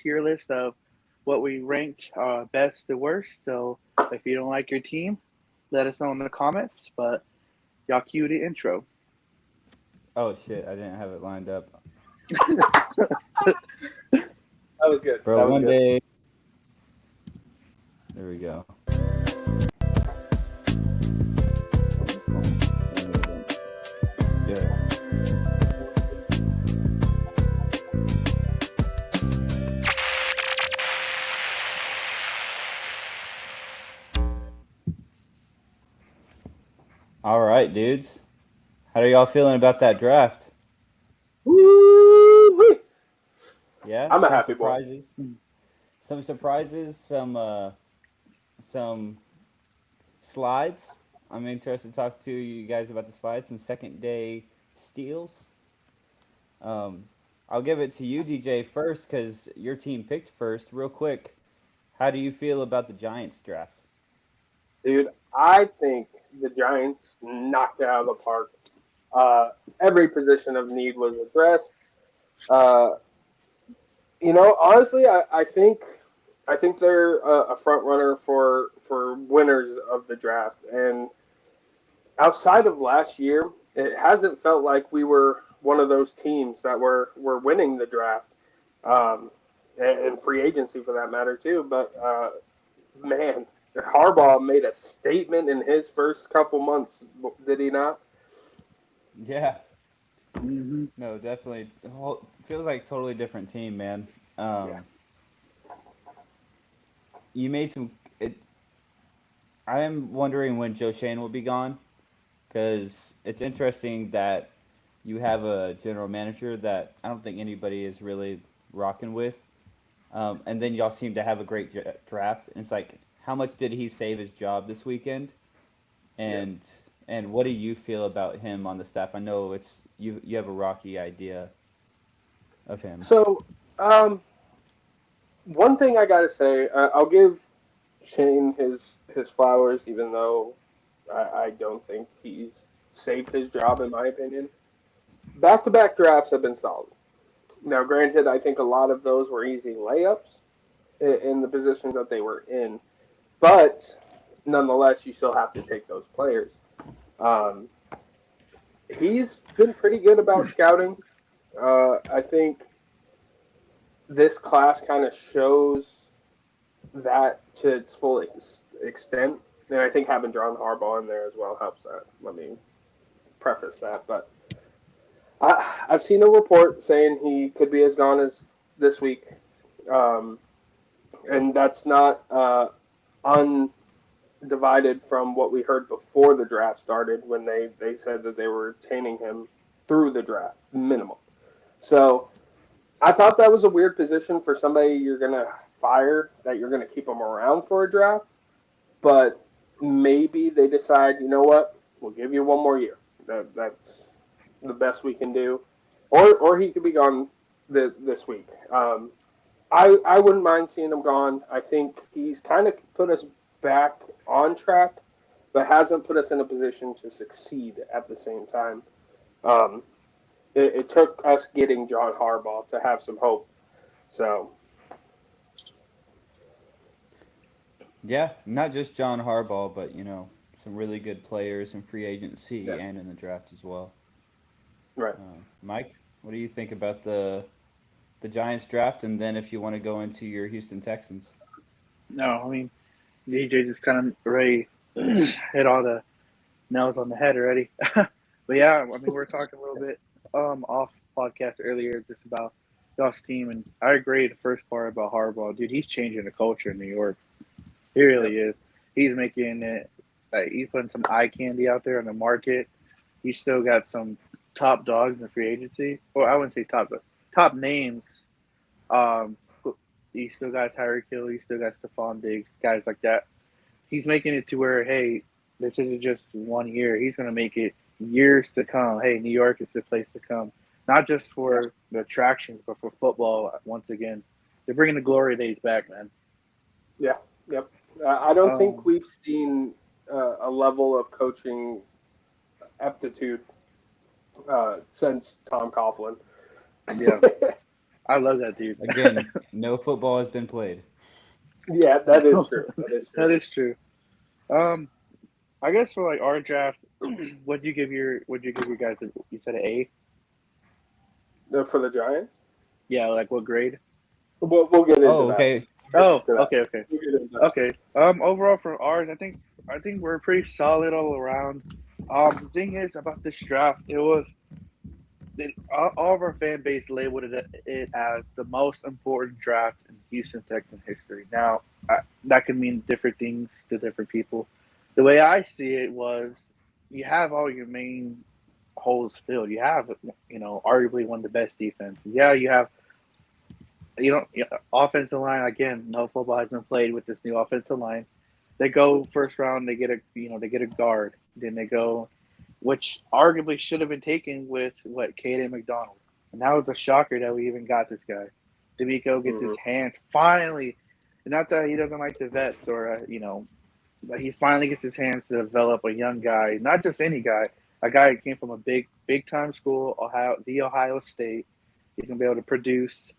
tier list of what we ranked best to worst. So if you don't like your team, let us know in the comments. But y'all cue the intro. Oh shit, I didn't have it lined up. That was good. Bro, That was one good. day. There we go. Yeah. All right, dudes. How are y'all feeling about that draft? Woo-wee. Yeah, I'm a some happy boy. surprises. Some slides. I'm interested to talk to you guys about the slides. Some second day steals. Um, I'll give it to you, DJ, first because your team picked first. Real quick, how do you feel about the Giants draft? Dude, I think the Giants knocked it out of the park. Uh, every position of need was addressed. Uh, honestly, I think they're a front runner for winners of the draft. And outside of last year, it hasn't felt like we were one of those teams that were winning the draft, um, and free agency for that matter too. But man, Harbaugh made a statement in his first couple months, did he not? Yeah, Mm-hmm. no, definitely. Feels like totally different team, man. Yeah. Um, you made some. I am wondering when Joe Shane will be gone because it's interesting that you have a general manager that I don't think anybody is really rocking with. And then y'all seem to have a great draft. And it's like, how much did he save his job this weekend? Yeah. And and what do you feel about him on the staff? I know it's you have a rocky idea of him. So, um, one thing I gotta say, I'll give Shane his flowers, even though I don't think he's saved his job, in my opinion. Back to back drafts have been solid. Now, granted, I think a lot of those were easy layups in the positions that they were in, but nonetheless, you still have to take those players. Um, he's been pretty good about scouting. I think this class kind of shows that to its full extent. And I think having John Harbaugh in there as well helps that. Let me preface that. But I've seen a report saying he could be as gone as this week. Um, and that's not undivided from what we heard before the draft started when they said that they were retaining him through the draft, minimum. So I thought that was a weird position for somebody you're going to fire, that you're going to keep them around for a draft. But maybe they decide, you know what, we'll give you one more year. That's the best we can do, or he could be gone this week. I wouldn't mind seeing him gone. I think he's kind of put us back on track, but hasn't put us in a position to succeed at the same time. Um, it took us getting John Harbaugh to have some hope. So Yeah, not just John Harbaugh, but some really good players in free agency yeah, and in the draft as well. right. Mike, what do you think about the Giants draft? And then if you want to go into your Houston Texans. No, I mean DJ just kind of already hit all the nails on the head already. But yeah, I mean we're talking a little bit off podcast earlier just about y'all's team, and I agree the first part about Harbaugh, dude. He's changing the culture in New York. He Yep. really is. He's making it like he's putting some eye candy out there on the market. He's still got some top dogs in the free agency. Well, I wouldn't say top, but top names. Um, you still got Tyreek Hill. You still got Stephon Diggs, guys like that. He's making it to where, hey, this isn't just 1 year. He's going to make it years to come. Hey, New York is the place to come, not just Yeah. for the attractions, but for football. Once again, they're bringing the glory days back, man. Yeah. Yep. I don't think Um, we've seen a level of coaching aptitude since Tom Coughlin. yeah, I love that dude. Again, no football has been played. Yeah, that is true. That is true. That is true. Um, I guess for like our draft, what'd you give your guys? You said an A? For the Giants, Yeah, like what grade? we'll get into Oh, that. okay. We'll get Oh, into that. okay, okay, We'll get into that. okay. Overall for ours, I think we're pretty solid all around. The thing is about this draft, all of our fan base labeled it as the most important draft in Houston Texan history. Now, that can mean different things to different people. The way I see it was, you have all your main holes filled. You have, arguably one of the best defenses. Yeah, you have, offensive line again. No football has been played with this new offensive line. They go first round. They get a guard. Then they go, which arguably should have been taken with what Caden McDonald. And that was a shocker that we even got this guy. D'Amico gets his hands finally. Not that he doesn't like the vets but he finally gets his hands to develop a young guy, not just any guy, a guy who came from a big time school, Ohio State. He's gonna be able to produce.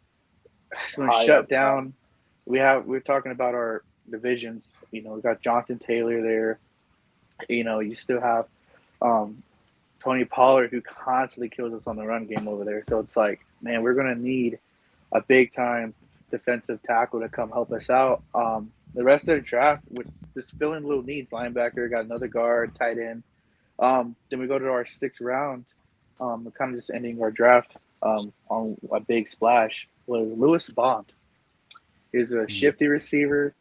He's gonna shut down. We're talking about our divisions. We got Jonathan Taylor there. You still have um, Tony Pollard, who constantly kills us on the run game over there. So it's like, man, we're gonna need a big time defensive tackle to come help us out. The rest of the draft, which just filling little needs, linebacker, got another guard, tight end. Then we go to our sixth round. We're kind of just ending our draft on a big splash. Was Lewis Bond. He's a shifty receiver.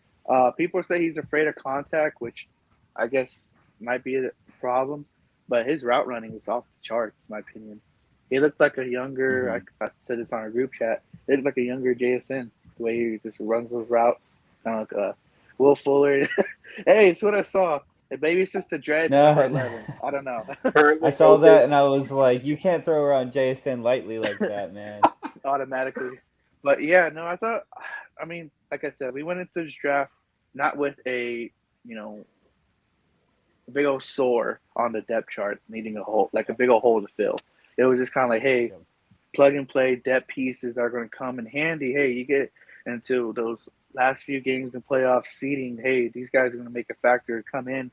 People say he's afraid of contact, which I guess might be a problem. But his route running is off the charts, in my opinion. He looked like a younger. I said this on our group chat. He looked like a younger JSN. The way he just runs those routes, kind of like Will Fuller. Hey, it's what I saw. And maybe it's just the dread number 11. I don't know. I saw that and I was like, you can't throw around JSN lightly like that, man. Automatically. But yeah, no, like I said, we went into this draft not with a big old sore on the depth chart, needing a hole, like a big old hole to fill. It was just kind of like, hey, plug and play depth pieces are going to come in handy. Hey, you get into those last few games in playoff seeding. Hey, these guys are going to make a factor, come in,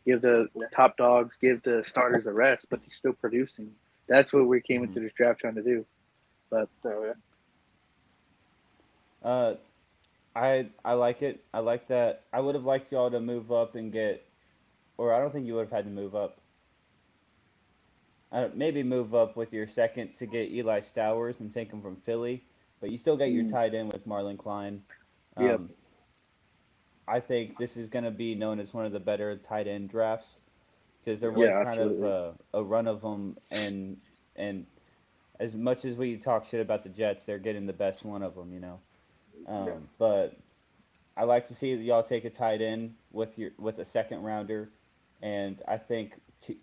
give the top dogs, give the starters a rest, but they're still producing. That's what we came into this draft trying to do. But I like it. I like that. I would have liked y'all to move up and get, or I don't think you would have had to move up. Maybe move up with your second to get Eli Stowers and take him from Philly, but you still got your tight end with Marlon Klein. I think this is going to be known as one of the better tight end drafts because there was kind of a run of them, and as much as we talk shit about the Jets, they're getting the best one of them, But I like to see that y'all take a tight end with a second rounder, and I think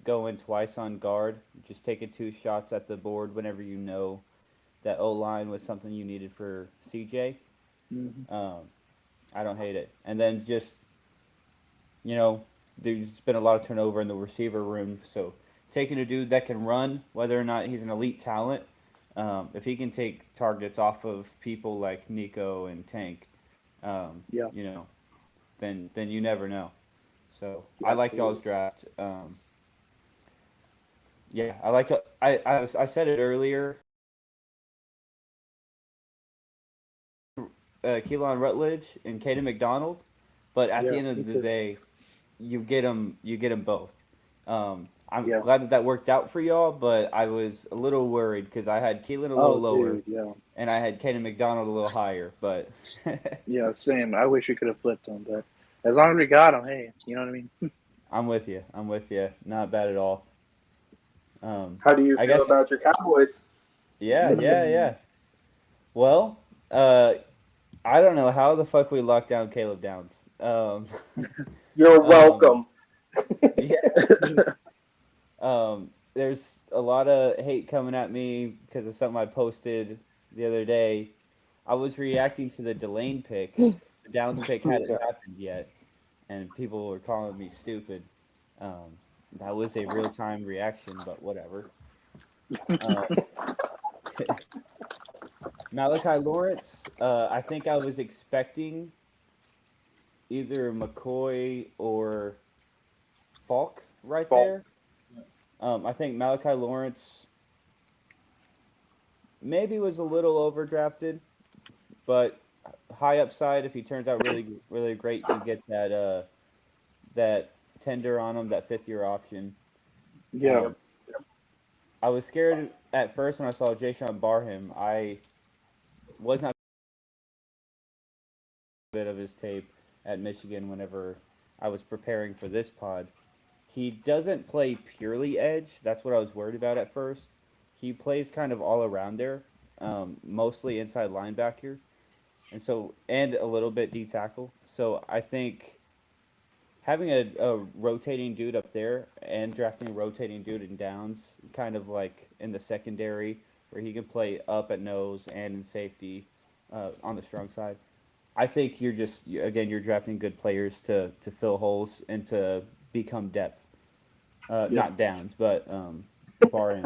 going twice on guard, just taking 2 shots at the board whenever you know that O-line was something you needed for CJ. I don't hate it. And then just, there's been a lot of turnover in the receiver room, so taking a dude that can run, whether or not he's an elite talent, if he can take targets off of people like Nico and Tank, then you never know. So I like y'all's draft. I like. I said it earlier. Keelan Rutledge and Caden McDonald, but at the end of the day, you get them both. I'm glad that worked out for y'all, but I was a little worried because I had Keelan a little lower, and I had Caden McDonald a little higher. But yeah, same. I wish we could have flipped them, but as long as we got them, hey, you know what I mean. I'm with you. Not bad at all. How do you feel about your Cowboys? Yeah. Well, I don't know how the fuck we locked down Caleb Downs. You're welcome. There's a lot of hate coming at me because of something I posted the other day. I was reacting to the Delane pick. The Downs pick hadn't happened yet, and people were calling me stupid. That was a real-time reaction, but whatever. Malachi Lawrence. I think I was expecting either McCoy or Falk right Falk. there. I think Malachi Lawrence maybe was a little overdrafted, but high upside. If he turns out really great, you get that tender on him, that 5th-year option. Yeah. Um, I was scared at first when I saw Jayshawn Barham. I was not a bit of his tape at Michigan whenever I was preparing for this pod. He doesn't play purely edge. That's what I was worried about at first. He plays kind of all around there, mostly inside linebacker, and a little bit D tackle. So I think having a rotating dude up there and drafting a rotating dude in downs, kind of like in the secondary, where he can play up at nose and in safety on the strong side. I think you're drafting good players to fill holes and to become depth. Yeah. Not downs, but barring.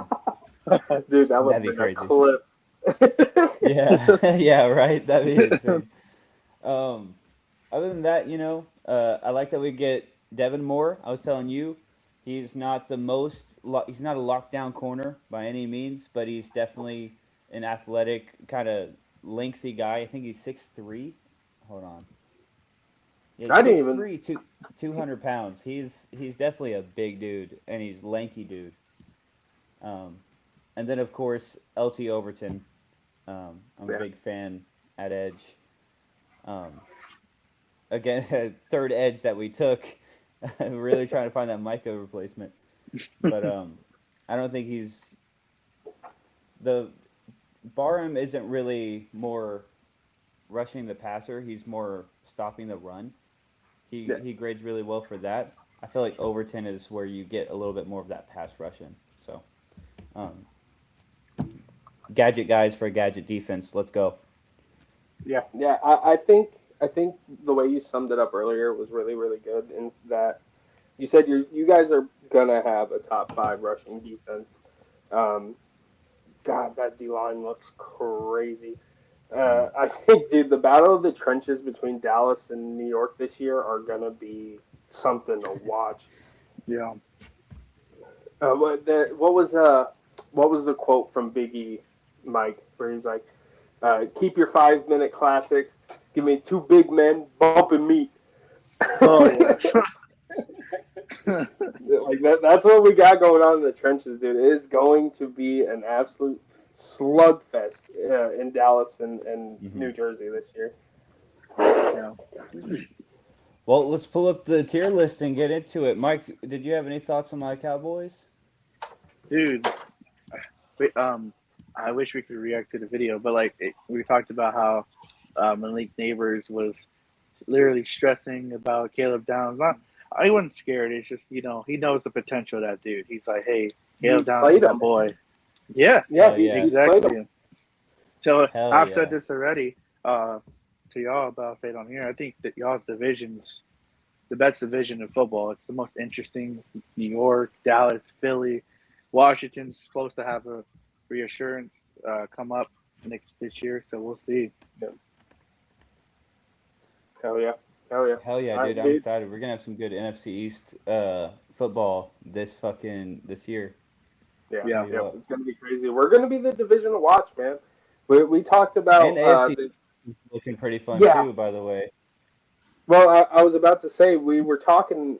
Dude, that would That'd have be been a crazy. clip. Yeah, yeah, right. That'd be insane. Other than that, I like that we get Devin Moore. I was telling you, he's not he's not a lockdown corner by any means, but he's definitely an athletic, kind of lengthy guy. I think he's 6'3". Hold on. Yeah, he's I didn't six even. three, 200 pounds. He's definitely a big dude, and he's lanky dude. Um, and then of course LT Overton. I'm a Yeah. big fan at edge. Um, again, third edge that we took. Really trying to find that Micah replacement, but I don't think the Barham isn't really more rushing the passer. He's more stopping the run. Yeah. He grades really well for that. I feel like Overton is where you get a little bit more of that pass rushing. So, um, gadget guys for a gadget defense. Let's go. Yeah. I think the way you summed it up earlier was really, really good. In that you said you guys are gonna have a top 5 rushing defense. Um, God, that D line looks crazy. I think, dude, the battle of the trenches between Dallas and New York this year are gonna be something to watch. Yeah. What was the quote from Biggie, Mike, where he's like, "Keep your 5 minute classics. Give me 2 big men bumping meat." Oh yeah. Like that's what we got going on in the trenches, dude. It is going to be an absolute slugfest in Dallas and New Jersey this year. Yeah. Well, let's pull up the tier list and get into it. Mike, did you have any thoughts on my Cowboys? Dude, I wish we could react to the video, but we talked about how Malik Neighbors was literally stressing about Caleb Downs. I wasn't scared. It's just he knows the potential of that dude. He's like, hey, Caleb He's Downs is played my him. boy. Yeah, Yeah, Yeah. he's played him. exactly. So Hell I've yeah. said this already to y'all about Fade on here. I think that y'all's division's the best division in football. It's the most interesting. New York, Dallas, Philly, Washington's supposed to have a reassurance come up this year, so we'll see. Hell yeah. Hell yeah. Hell yeah, dude! I'm excited. We're gonna have some good NFC East football this year. Yeah. It's gonna be crazy. We're gonna be the division to watch, man. We talked about And AFC is looking pretty fun Yeah. too, by the way. Well, I was about to say we were talking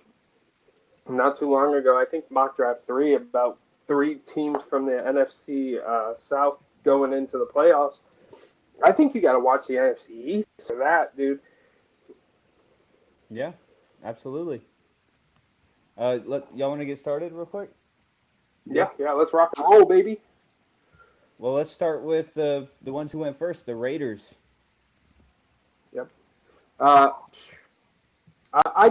not too long ago. I think mock draft 3 about 3 teams from the NFC South going into the playoffs. I think you got to watch the NFC East for that, dude. Yeah, absolutely. Y'all want to get started real quick? Yeah. Let's rock and roll, baby. Well, let's start with the ones who went first, the Raiders. Yep. I'd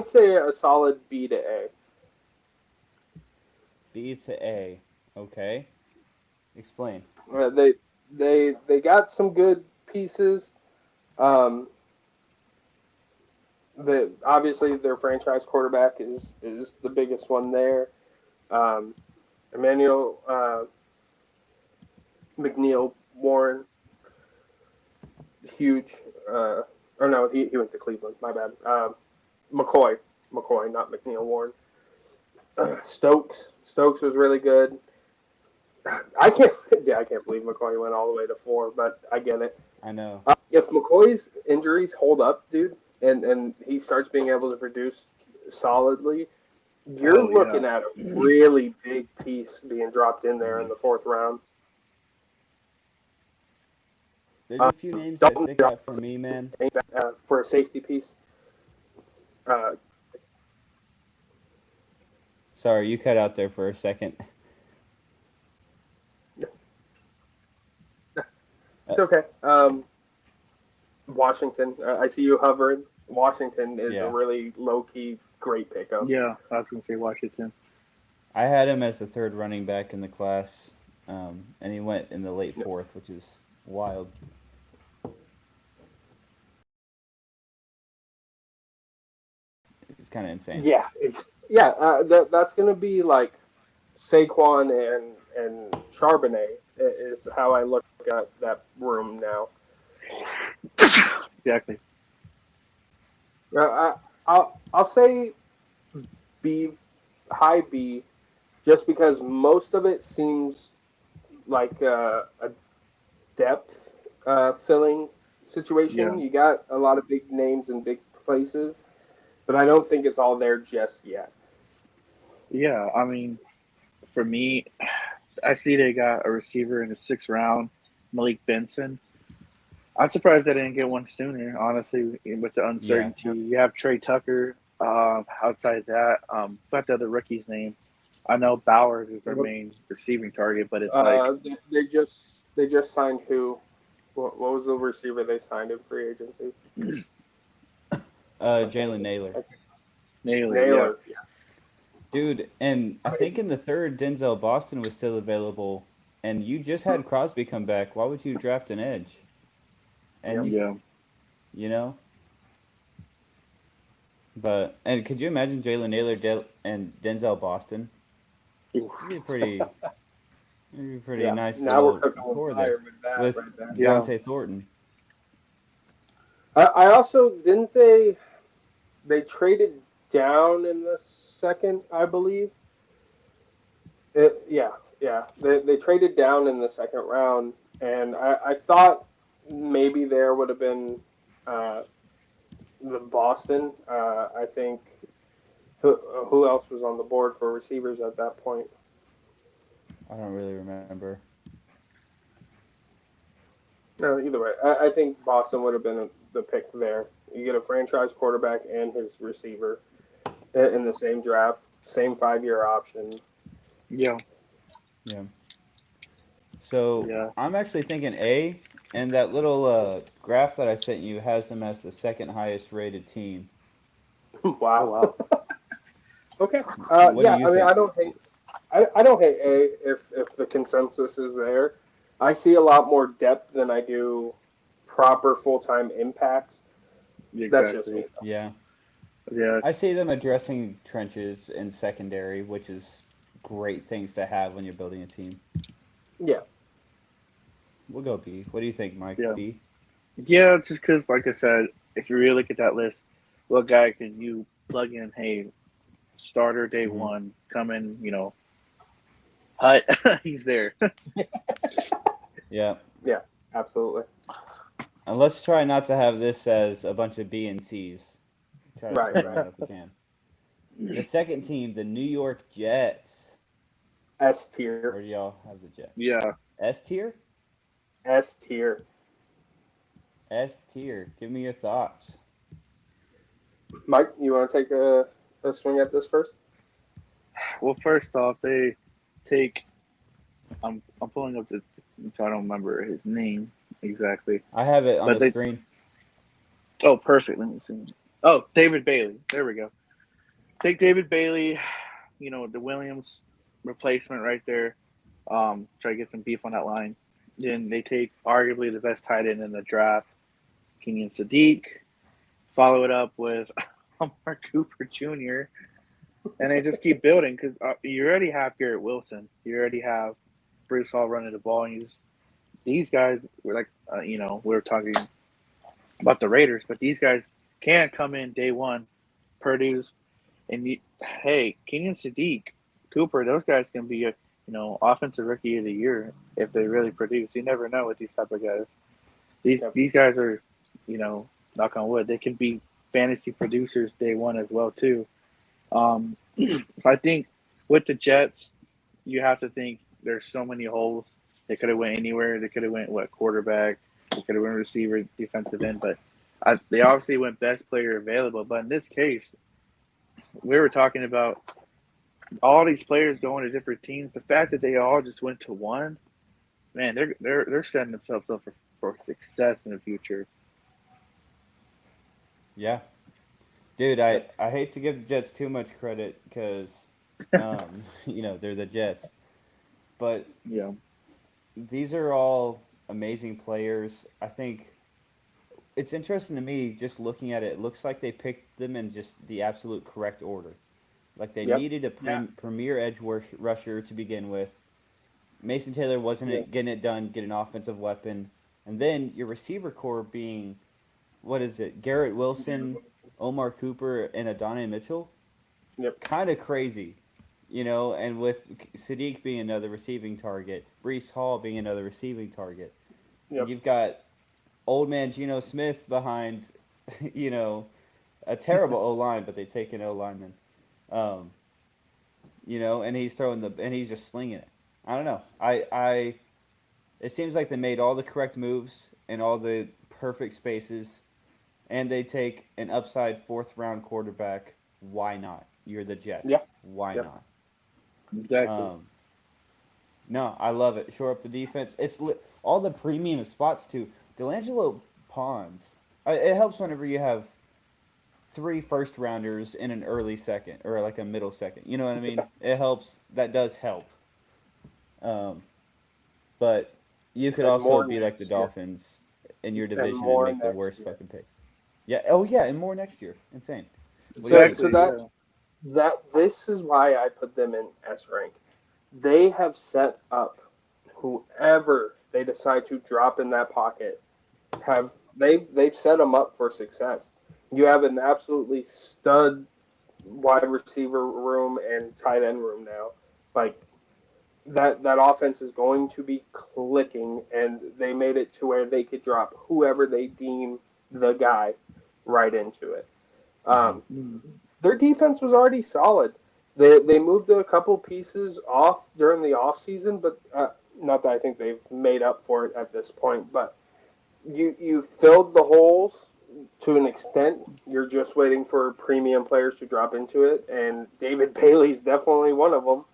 say a solid B to A. B to A. Okay. Explain. They got some good pieces. Obviously their franchise quarterback is the biggest one there. Emmanuel McNeil Warren. huge. Or no, he went to Cleveland. My bad. McCoy, not McNeil Warren. Stokes was really good. I can't believe McCoy went all the way to 4, but I get it. I know. If McCoy's injuries hold up, dude, and he starts being able to produce solidly, you're looking at a really big piece being dropped in there in the 4th round. There's a few names that stick out for me, man. For a safety piece. Sorry, you cut out there for a second. It's okay. Washington, I see you hovering. Washington is a really low-key great pickup. Yeah, I was going to say Washington. I had him as the 3rd running back in the class, and he went in the late 4th, which is wild. It's kind of insane. Yeah, that's going to be like Saquon and Charbonnet is how I look at that room now. Exactly. I'll say high B, just because most of it seems like a depth filling situation. Yeah. You got a lot of big names in big places, but I don't think it's all there just yet. Yeah, I mean, for me, I see they got a receiver in the 6th round, Malik Benson. I'm surprised they didn't get one sooner, honestly, with the uncertainty. Yeah. You have Trey Tucker. Outside that, forgot the other rookie's name. I know Bowers is their main receiving target, but it's they just signed who? What was the receiver they signed in free agency? Jalen Naylor. Naylor. Yeah. Dude, and I think in the 3rd, Denzel Boston was still available, and you just had Crosby come back. Why would you draft an edge? And you know. And could you imagine Jalen Naylor and Denzel Boston? It'd be pretty nice. Now we're cooking with fire with right Dante Thornton. I also didn't they traded down in the 2nd, I believe. They traded down in the 2nd round, and I thought maybe there would have been the Boston. I think who else was on the board for receivers at that point? I don't really remember. No, either way, I think Boston would have been the pick there. You get a franchise quarterback and his receiver in the same draft, same 5-year option. Yeah. So I'm actually thinking A, and that little graph that I sent you has them as the 2nd highest rated team. Wow. Okay. What do you think? I don't hate. I don't hate A if the consensus is there. I see a lot more depth than I do proper full-time impacts. Exactly. That's just me. Yeah. Yeah. I see them addressing trenches in secondary, which is great things to have when you're building a team. Yeah. We'll go B. What do you think, Mike? Yeah. B? Yeah, just because, like I said, if you really look at that list, what guy can you plug in? Hey, starter day 1, come in, Hut, he's there. Yeah. Yeah, absolutely. And let's try not to have this as a bunch of B and C's. Try to spread them out if we can. The 2nd team, the New York Jets. S tier. Where do y'all have the Jets? Yeah. S tier? S tier. S tier. Give me your thoughts. Mike, you want to take a swing at this first? Well, first off, they take. I'm pulling up I don't remember his name exactly. I have it on the screen. Oh, perfect. Let me see. Oh, David Bailey. There we go. Take David Bailey, the Williams replacement right there. Try to get some beef on that line. Then they take arguably the best tight end in the draft, Kenyon Sadiq. Follow it up with Mark Cooper Jr. And they just keep building because you already have Garrett Wilson. You already have Bruce Hall running the ball. And these guys were like, we were talking about the Raiders, but these guys can come in day one, produce, and hey, Kenyon Sadiq, Cooper, those guys can be a offensive rookie of the year if they really produce. You never know with these type of guys. These guys are, knock on wood, they can be fantasy producers day one as well too. I think with the Jets, you have to think there's so many holes. They could have went anywhere. They could have went quarterback. They could have went receiver, defensive end. But they obviously went best player available. But in this case, we were talking about all these players going to different teams. The fact that they all just went to one, man, they're setting themselves up for success in the future. Yeah. Dude, I hate to give the Jets too much credit because, they're the Jets. But Yeah. these are all amazing players. I think it's interesting to me just looking at it. It looks like they picked them in just the absolute correct order. Like they needed a premier edge rusher to begin with. Mason Taylor wasn't getting it done, get an offensive weapon. And then your receiver core being, what is it, Garrett Wilson, Omar Cooper, and Adonai Mitchell? Yep. Kind of crazy, and with Sadiq being another receiving target, Breece Hall being another receiving target. Yep. You've got old man Geno Smith behind, a terrible O-line, but they've taken O-lineman. And he's and he's just slinging it. I don't know. It seems like they made all the correct moves in all the perfect spaces, and they take an upside 4th-round quarterback. Why not? You're the Jets. Yeah. Why not? Exactly. No, I love it. Shore up the defense. It's all the premium spots too. Delangelo Pons. It helps whenever you have 3 first-rounders in an early second or like a middle second. You know what I mean? It helps. That does help. But you could also be like the Dolphins in your division and make the worst fucking picks. Yeah. Oh yeah, and more next year. Insane. Exactly. This is why I put them in S rank. They have set up whoever they decide to drop in that pocket. They've set them up for success. You have an absolutely stud wide receiver room and tight end room now. Like that offense is going to be clicking, and they made it to where they could drop whoever they deem the guy right into it. Their defense was already solid. They moved a couple pieces off during the off season, but not that I think they've made up for it at this point. But you filled the holes to an extent. You're just waiting for premium players to drop into it, and David Bailey's definitely one of them.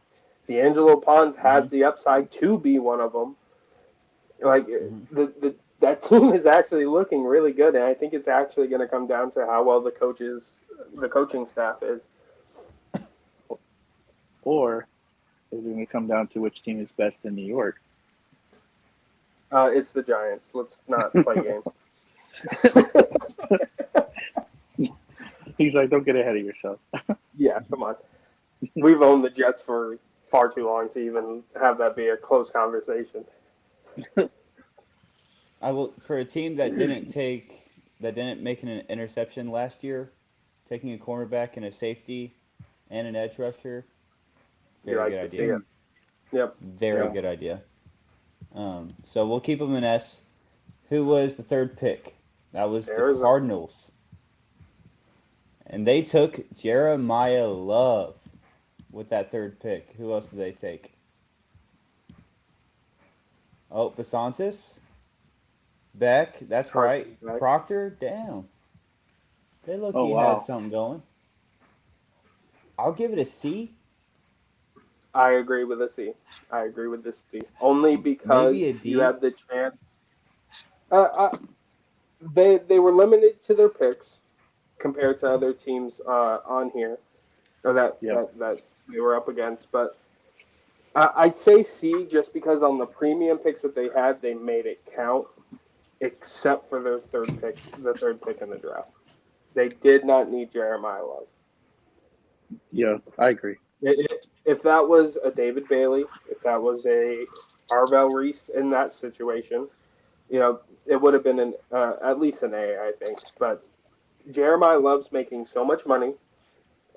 D'Angelo Pons has the upside to be one of them. Like that team is actually looking really good, and I think it's actually going to come down to how well the coaching staff is. Or is it going to come down to which team is best in New York? It's the Giants. Let's not play games. He's like, don't get ahead of yourself. Yeah, come on. We've owned the Jets for far too long to even have that be a close conversation. I will, for a team that didn't make an interception last year, taking a cornerback and a safety and an edge rusher. Very good idea. Yep. Very good idea. So we'll keep them in S. Who was the 3rd pick? That was the Cardinals. And they took Jeremiah Love with that 3rd pick. Who else did they take? Oh, Basantis? Beck, that's right. Proctor, damn. They had something going. I'll give it a C. I agree with a C. Only because you had the chance. They were limited to their picks compared to other teams on here, or that they were up against. But I'd say C just because on the premium picks that they had, they made it count, except for their 3rd pick, the 3rd pick in the draft. They did not need Jeremiah Love. Yeah, I agree. If that was a David Bailey, if that was a Arvell Reese in that situation, it would have been at least an A, I think. But Jeremiah loves making so much money.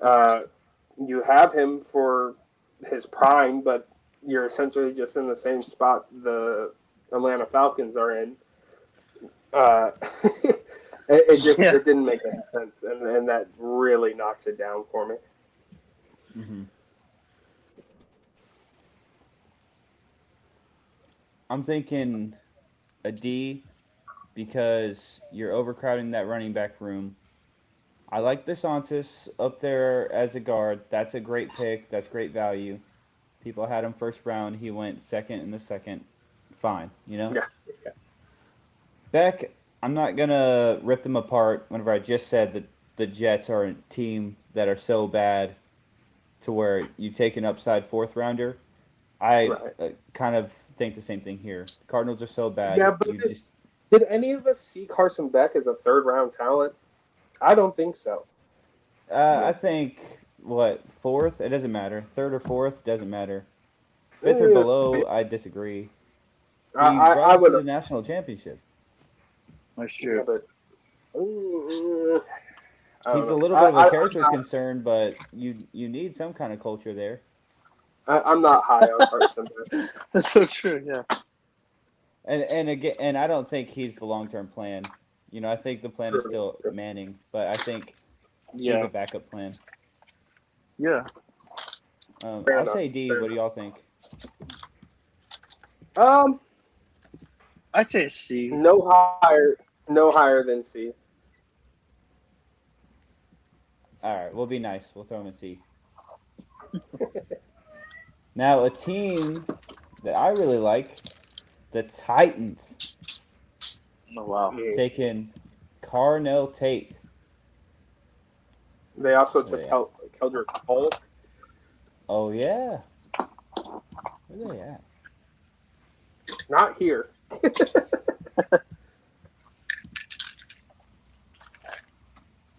You have him for his prime, but you're essentially just in the same spot the Atlanta Falcons are in. It didn't make any sense, and that really knocks it down for me. Mm-hmm. I'm thinking a D because you're overcrowding that running back room. I like Bisontis up there as a guard. That's a great pick. That's great value. People had him first round. He went second in the second. Fine, you know? Yeah. Beck, I'm not going to rip them apart whenever I just said that the Jets are a team that are so bad to where you take an upside fourth rounder. I kind of think the same thing here. The Cardinals are so bad. Yeah, but did any of us see Carson Beck as a third round talent? I don't think so. I think, fourth? It doesn't matter. Third or fourth, doesn't matter. Fifth or below, I disagree. He brought him to the national championship. That's true. Yeah, but, he's a little bit of a character concern, but you need some kind of culture there. I'm not high on Carson Beck. That's so true, yeah. And I don't think he's the long-term plan. You know, I think the plan is still Manning, but I think he's a backup plan. Yeah. I'll say D. What do y'all think? I'd say C. No higher than C. All right, we'll be nice. We'll throw him in C. Now, a team that I really like, the Titans. Oh, wow. Taking Carnell Tate. They also took Keldrick Cole. Oh, yeah. Where are they at? Not here.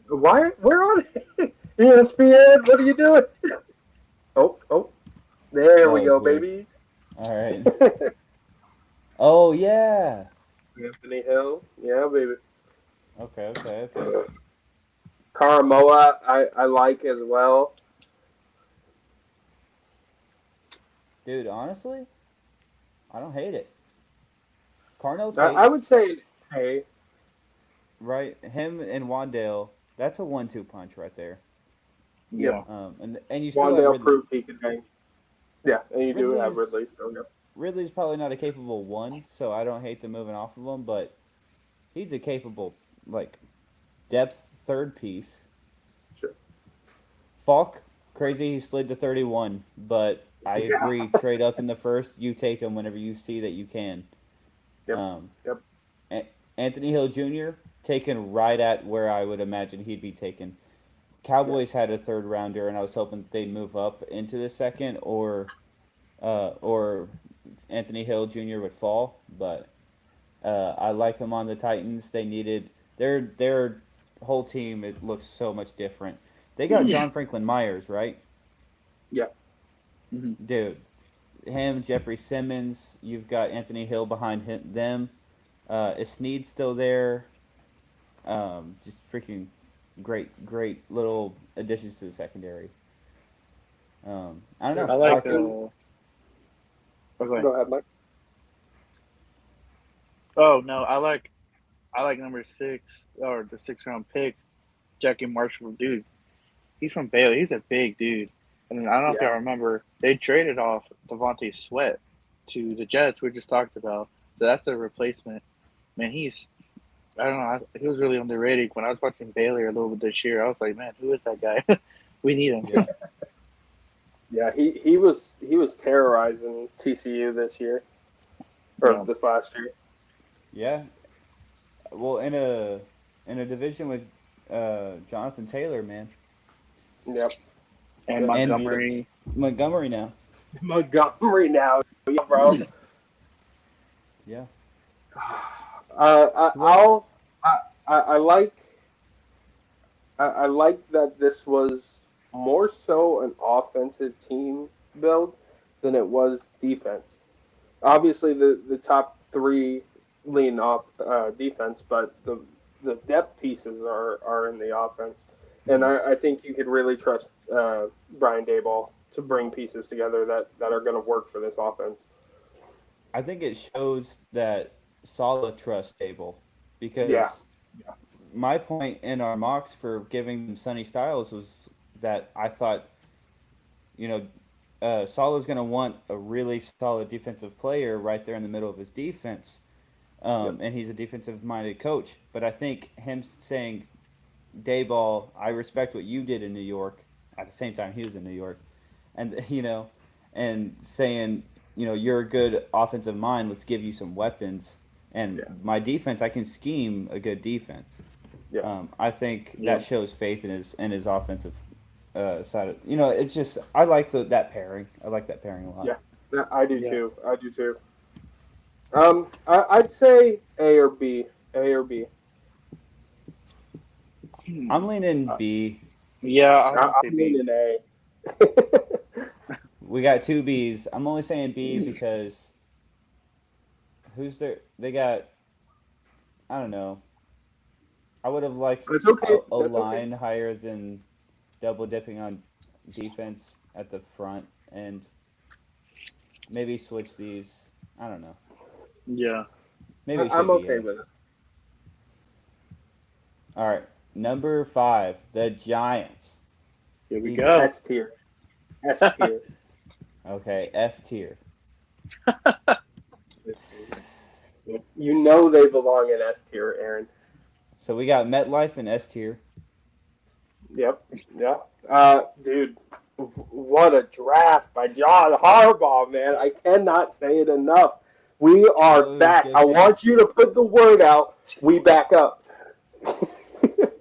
Where are they? ESPN, what are you doing? Oh. There we go, weird. Baby. All right. Oh, yeah. Anthony Hill. Yeah, baby. Okay. Karamoa, I like as well. Dude, honestly, I don't hate it. Carnell Tate. I would say A. Right, him and Wandale. That's a 1-2 punch right there. Yeah. And you still Wandale have Ridley. proved he could hang. Yeah, and you do have Ridley still. Yeah. Ridley's probably not a capable one, so I don't hate the moving off of him, but he's a capable, depth third piece. Sure. Falk, crazy, he slid to 31, but I agree, trade up in the first, you take him whenever you see that you can. Yep. Anthony Hill Jr., taken right at where I would imagine he'd be taken. Cowboys had a third rounder, and I was hoping that they'd move up into the second, or Anthony Hill Jr. would fall. But I like him on the Titans. They needed their whole team. It looks so much different. They got John Franklin Myers, right? Yeah. Mm-hmm. Dude, him, Jeffrey Simmons. You've got Anthony Hill behind them. Is Snead still there? Just freaking great little additions to the secondary. I don't know. I like. Go ahead, Mike. Oh no, I like number 6 or the 6th round pick, Jackie Marshall. Dude, he's from Baylor. He's a big dude. And I don't know if y'all remember, they traded off Devontae Sweat to the Jets we just talked about. So that's a replacement. Man, he was really underrated. When I was watching Baylor a little bit this year, I was like, man, who is that guy? We need him. Yeah, he was terrorizing TCU this year, or this last year. Yeah. Well, in a division with Jonathan Taylor, man. Yep. And Montgomery. Montgomery now. Yeah, bro. Yeah. I like that this was more so an offensive team build than it was defense. Obviously, the top 3 lean off defense, but the depth pieces are in the offense, and I think you could really trust Brian Daboll to bring pieces together that are going to work for this offense. I think it shows that Saleh trusts Dable Yeah, because my point in our mocks for giving them Sonny Styles was that I thought, you know, Saleh's going to want a really solid defensive player right there in the middle of his defense. yep, And he's a defensive minded coach. But I think him saying, Dayball, I respect what you did in New York, at the same time he was in New York, and, and saying, you're a good offensive mind, let's give you some weapons. And yeah, my defense, I can scheme a good defense. yeah, I think Yeah. that shows faith in his offensive side. It's just I like that pairing. I like that pairing a lot. yeah. I do Yeah. too. I do too. I'd say A or B. A or B. I'm leaning Uh, B. Yeah, I would say I'm B. leaning A. We got two B's. I'm only saying B because who's there? They got, I don't know. I would have liked That's okay. a That's okay. line higher than double dipping on defense at the front and maybe switch these. I don't know. Yeah. Maybe it I'm should be okay A. with it. All right. Number 5, the Giants. Here we Eagles. go. S tier. S tier. Okay, F tier. You know they belong in S tier, Aaron. So we got MetLife in S tier. Yep. Yeah. Dude, what a draft by John Harbaugh, man. I cannot say it enough. We are Oh, it was back. Joe I Shane. want you to put the word out. We back up.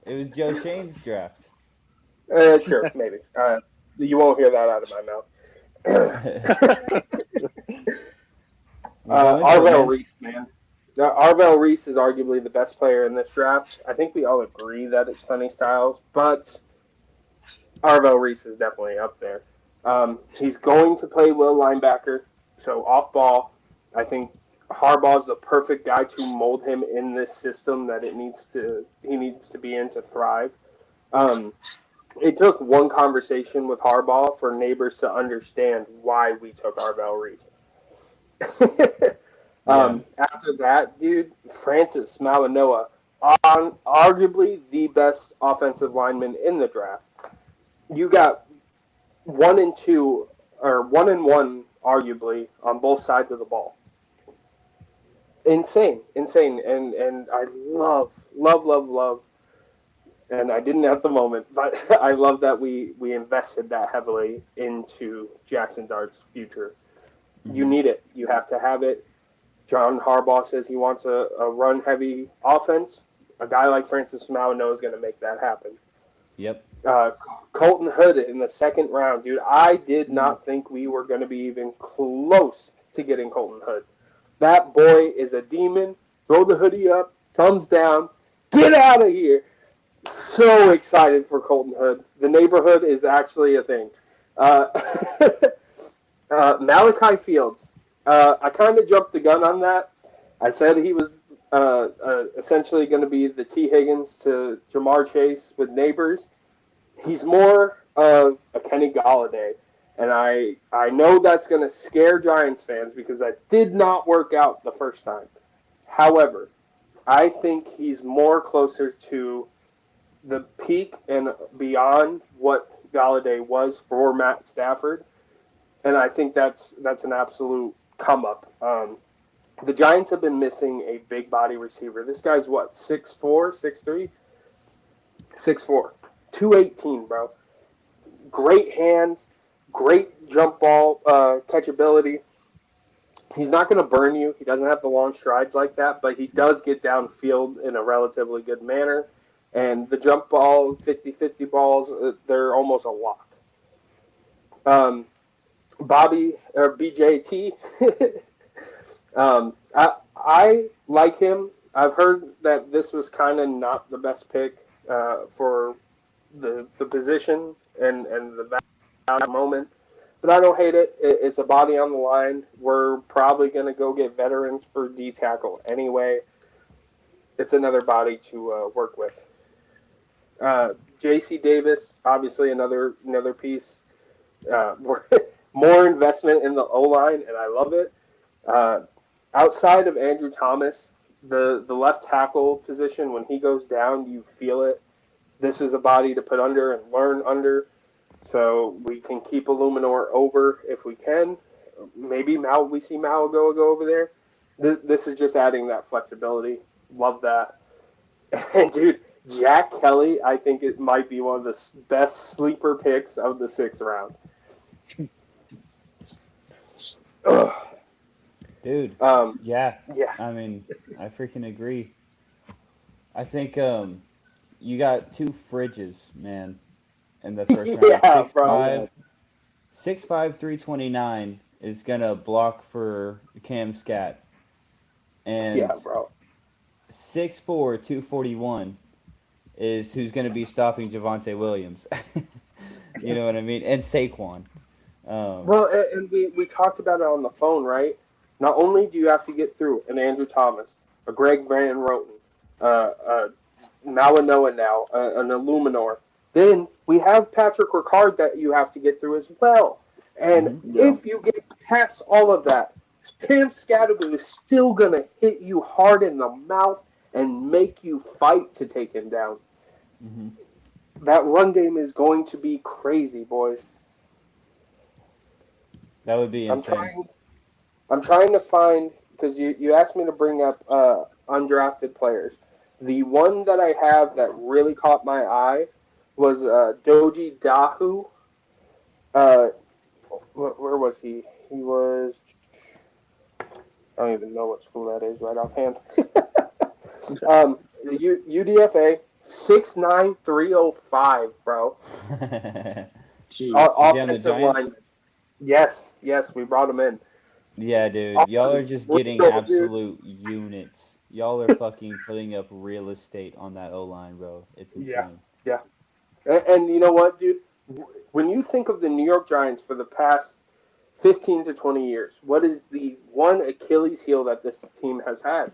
It was Joe Shane's draft. Sure, maybe. You won't hear that out of my mouth. We'll go into it, Arvell man. Reese, man. Arvell Reese is arguably the best player in this draft. I think we all agree that it's Sonny Styles, but Arvell Reese is definitely up there. He's going to play will linebacker, so off ball. I think Harbaugh's the perfect guy to mold him in this system that he needs to be in to thrive. Um, it took one conversation with Harbaugh for neighbors to understand why we took Arvell Reese. Yeah. After that, dude, Francis Mauanoa, arguably the best offensive lineman in the draft. You got 1 and 2, or 1 and 1, arguably, on both sides of the ball. Insane, and I love, and I didn't at the moment, but I love that we invested that heavily into Jackson Dart's future. You Mm-hmm. need it. You have to have it. John Harbaugh says he wants a run-heavy offense. A guy like Francis Mauanoa is going to make that happen. Yep. Colton Hood in the second round, dude. I did not think we were going to be even close to getting Colton Hood. That boy is a demon. Throw the hoodie up, thumbs down, get out of here. So excited for Colton Hood. The neighborhood is actually a thing. Uh, Malachi Fields. I kind of jumped the gun on that. I said he was essentially going to be the T. Higgins to Jamar Chase with neighbors. He's more of a Kenny Galladay. And I know that's going to scare Giants fans because that did not work out the first time. However, I think he's more closer to the peak and beyond what Galladay was for Matt Stafford. And I think that's an absolute come up. The Giants have been missing a big body receiver. This guy's what, 6'4", 6'3"? 6'4". 218, bro. Great hands, great jump ball catchability. He's not going to burn you. He doesn't have the long strides like that, but he does get downfield in a relatively good manner. And the jump ball, 50-50 balls, they're almost a lock. Bobby, or BJT, I like him. I've heard that this was kind of not the best pick for the position and the moment. but I don't hate it. It's a body on the line. We're probably going to go get veterans for D tackle anyway. It's another body to work with. J.C. Davis, obviously another piece. More investment in the O line, and I love it. Outside of Andrew Thomas, the left tackle position, when he goes down, you feel it. This is a body to put under and learn under. So we can keep Illuminor over if we can. Maybe we see Mal go over there. This is just adding that flexibility. Love that. And dude, Jack Kelly, I think it might be one of the best sleeper picks of the 6th round. Dude, yeah. I mean, I freaking agree. I think you got 2 fridges, man, in the first round. Yeah, 6'5", 329 is gonna block for Cam Scat, and yeah, bro. 6'4", 241 is who's gonna be stopping Javonte Williams. You know what I mean? And Saquon. Well, and we talked about it on the phone, right? Not only do you have to get through an Andrew Thomas, a Greg Van Roten, Malinois now, an Illuminor, then we have Patrick Ricard that you have to get through as well. And if you get past all of that, Cam Scatterby is still going to hit you hard in the mouth and make you fight to take him down. Mm-hmm. That run game is going to be crazy, boys. That would be insane. I'm trying to find, because you asked me to bring up undrafted players. The one that I have that really caught my eye was Doji Dahu. Where was he? He was... I don't even know what school that is right offhand. UDFA, 6'9", 305, bro. Offensive line. Yes, we brought him in. Yeah, dude. Y'all are just getting absolute units. Y'all are fucking putting up real estate on that O-line, bro. It's insane. Yeah. And you know what, dude? When you think of the New York Giants for the past 15 to 20 years, what is the one Achilles heel that this team has had?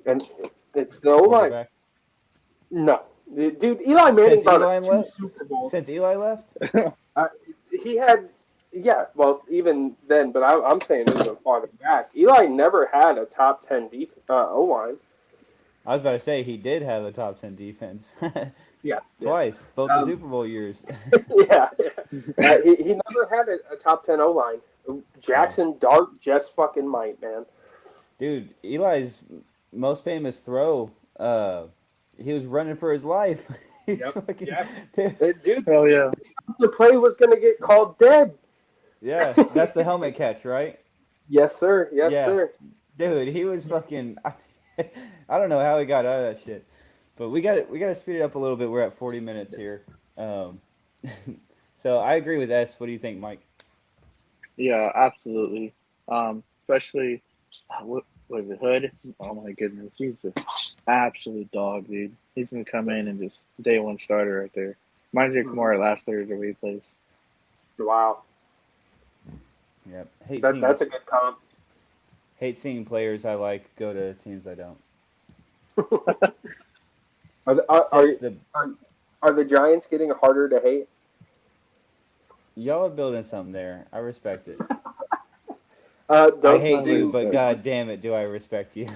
And it's the O-line. No. Dude, Eli Manning brought us 2 Super Bowls. Since Eli left? He had... Yeah, well, even then, but I'm saying even farther back. Eli never had a top 10 O-line. I was about to say he did have a top 10 defense. Yeah. Twice, both the Super Bowl years. Yeah. He never had a top 10 O-line. Jackson Dart just fucking might, man. Dude, Eli's most famous throw, he was running for his life. Dude, hell yeah. The play was going to get called dead. Yeah, that's the helmet catch, right? Yes, sir. Yes, sir. Dude, he was fucking... I don't know how he got out of that shit. But we got to speed it up a little bit. We're at 40 minutes here. So I agree with S. What do you think, Mike? Yeah, absolutely. Especially, what was it, Hood? Oh, my goodness. He's an absolute dog, dude. He's going to come in and just day one starter right there. Reminds me of Kamara last Thursday where he plays. Wow. Yep. That's a good comp. Hate seeing players I like go to teams I don't. Are the Giants getting harder to hate? Y'all are building something there. I respect it. I hate you, but god damn it, do I respect you.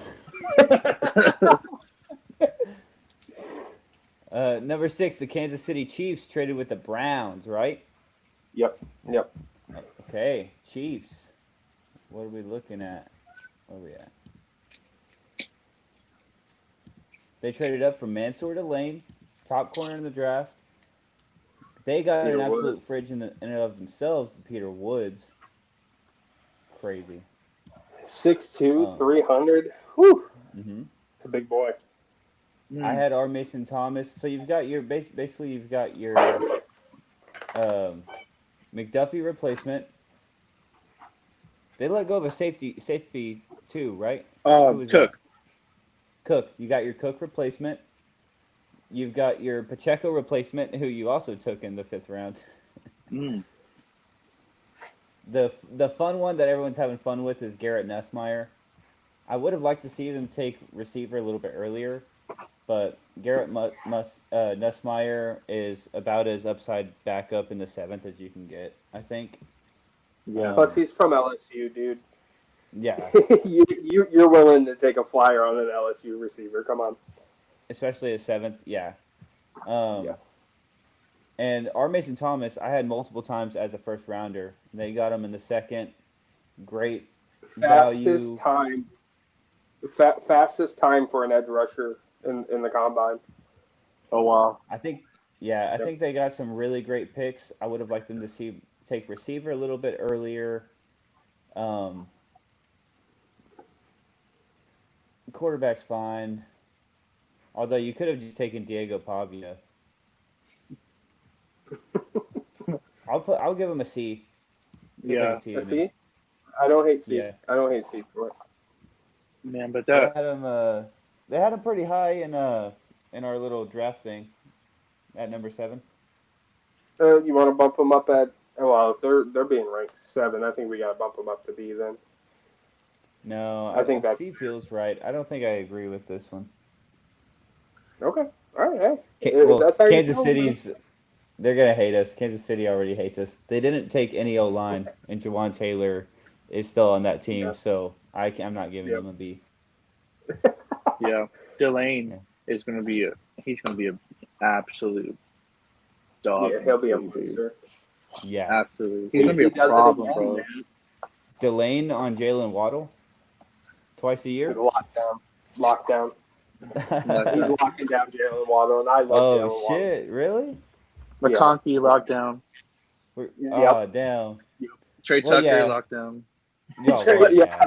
Number 6, the Kansas City Chiefs traded with the Browns, right? Yep. Okay, Chiefs. What are we looking at? Where are we at? They traded up from Mansour to Lane, top corner in the draft. They got an absolute fridge in and of themselves, Peter Woods. Crazy. 6'2", 300. Whew. Mm-hmm. It's a big boy. I had our Mason Thomas. So you've got your basically you've got your McDuffie replacement. They let go of a safety too, right? Cook. Cook. You got your Cook replacement. You've got your Pacheco replacement, who you also took in the 5th round. the fun one that everyone's having fun with is Garrett Nussmeier. I would have liked to see them take receiver a little bit earlier, but Nussmeier is about as upside backup in the 7th as you can get, I think. Yeah. Plus, he's from LSU, dude. Yeah, You're willing to take a flyer on an LSU receiver? Come on. especially a 7th. Yeah. Yeah. And R. Mason Thomas, I had multiple times as a first rounder. They got him in the 2nd. Great value. Fastest time for an edge rusher in the combine. Oh wow. I think they got some really great picks. I would have liked them to take receiver a little bit earlier. Quarterback's fine. Although you could have just taken Diego Pavia. I'll give him a C. Feels like Yeah. a C A to me. C? I don't hate C. Yeah. I don't hate C for it. Man, but They that had him. They had him pretty high in our little draft thing, at number 7. You want to bump them up at? Well, if they're being ranked 7, I think we got to bump them up to B then. No, I think that C feels right. I don't think I agree with this one. Okay. All right. Hey, Well, that's how Kansas you feel, City's. They're gonna hate us. Kansas City already hates us. They didn't take any O line, and Jawan Taylor is still on that team, Yeah. so I'm not giving Yep. him a B. yeah, Delane Yeah. is gonna be an absolute dog. Yeah, he'll be a dude. monster. Yeah, Absolutely. He's gonna be a does it problem, again, bro. man. Delane on Jalen Waddle, twice a year. Lockdown. He's locking down Jalen Waddle, and I love Jalen Oh Waddle. shit! Really? McConkey lockdown. Oh damn. Trey Well, Tucker yeah. lockdown.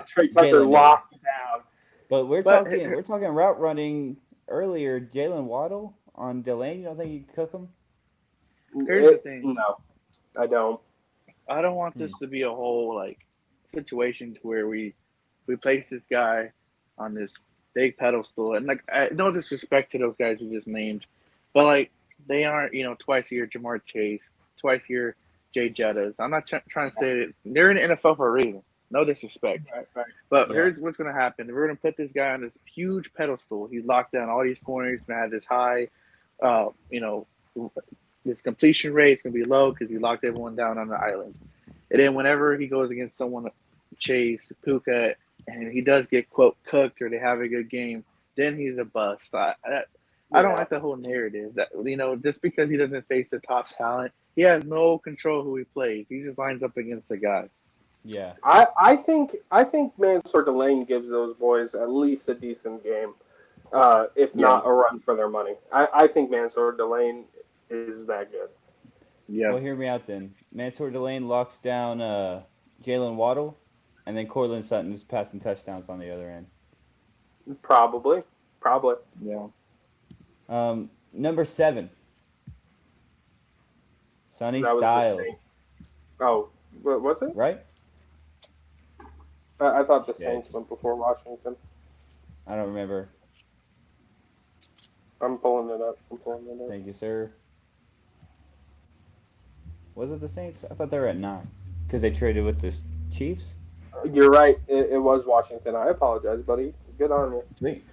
Trey Tucker Jalen, locked down. But we're talking route running earlier. Jalen Waddle on Delane. You don't think you could cook him? Here's the thing. No, I don't. I don't want this to be a whole like situation to where we place this guy on this big pedestal, and like no disrespect to those guys we just named, but like they aren't twice a year Jamar Chase, twice a year Jay Jettas. I'm not trying to say that they're in the NFL for a reason. No disrespect. Right. But here's what's going to happen. We're going to put this guy on this huge pedestal. He's locked down all these corners. He's going to have this high, this completion rate is going to be low because he locked everyone down on the island. And then whenever he goes against someone, Chase, Puka, and he does get, quote, cooked or they have a good game, then he's a bust. I don't like the whole narrative that, just because he doesn't face the top talent, he has no control who he plays. He just lines up against the guy. Yeah. I think Mansour Delane gives those boys at least a decent game, if not a run for their money. I think Mansour Delane is that good. Yeah. Well, hear me out then. Mansour Delane locks down Jalen Waddle, and then Cortland Sutton's passing touchdowns on the other end. Probably. Yeah. Number 7. Sonny Styles. Oh, what's it? Right? I thought the Saints went before Washington. I don't remember. I'm pulling it up. Thank you, sir. Was it the Saints? I thought they were at 9 because they traded with the Chiefs. You're right. It was Washington. I apologize, buddy. Good on you. Sweet.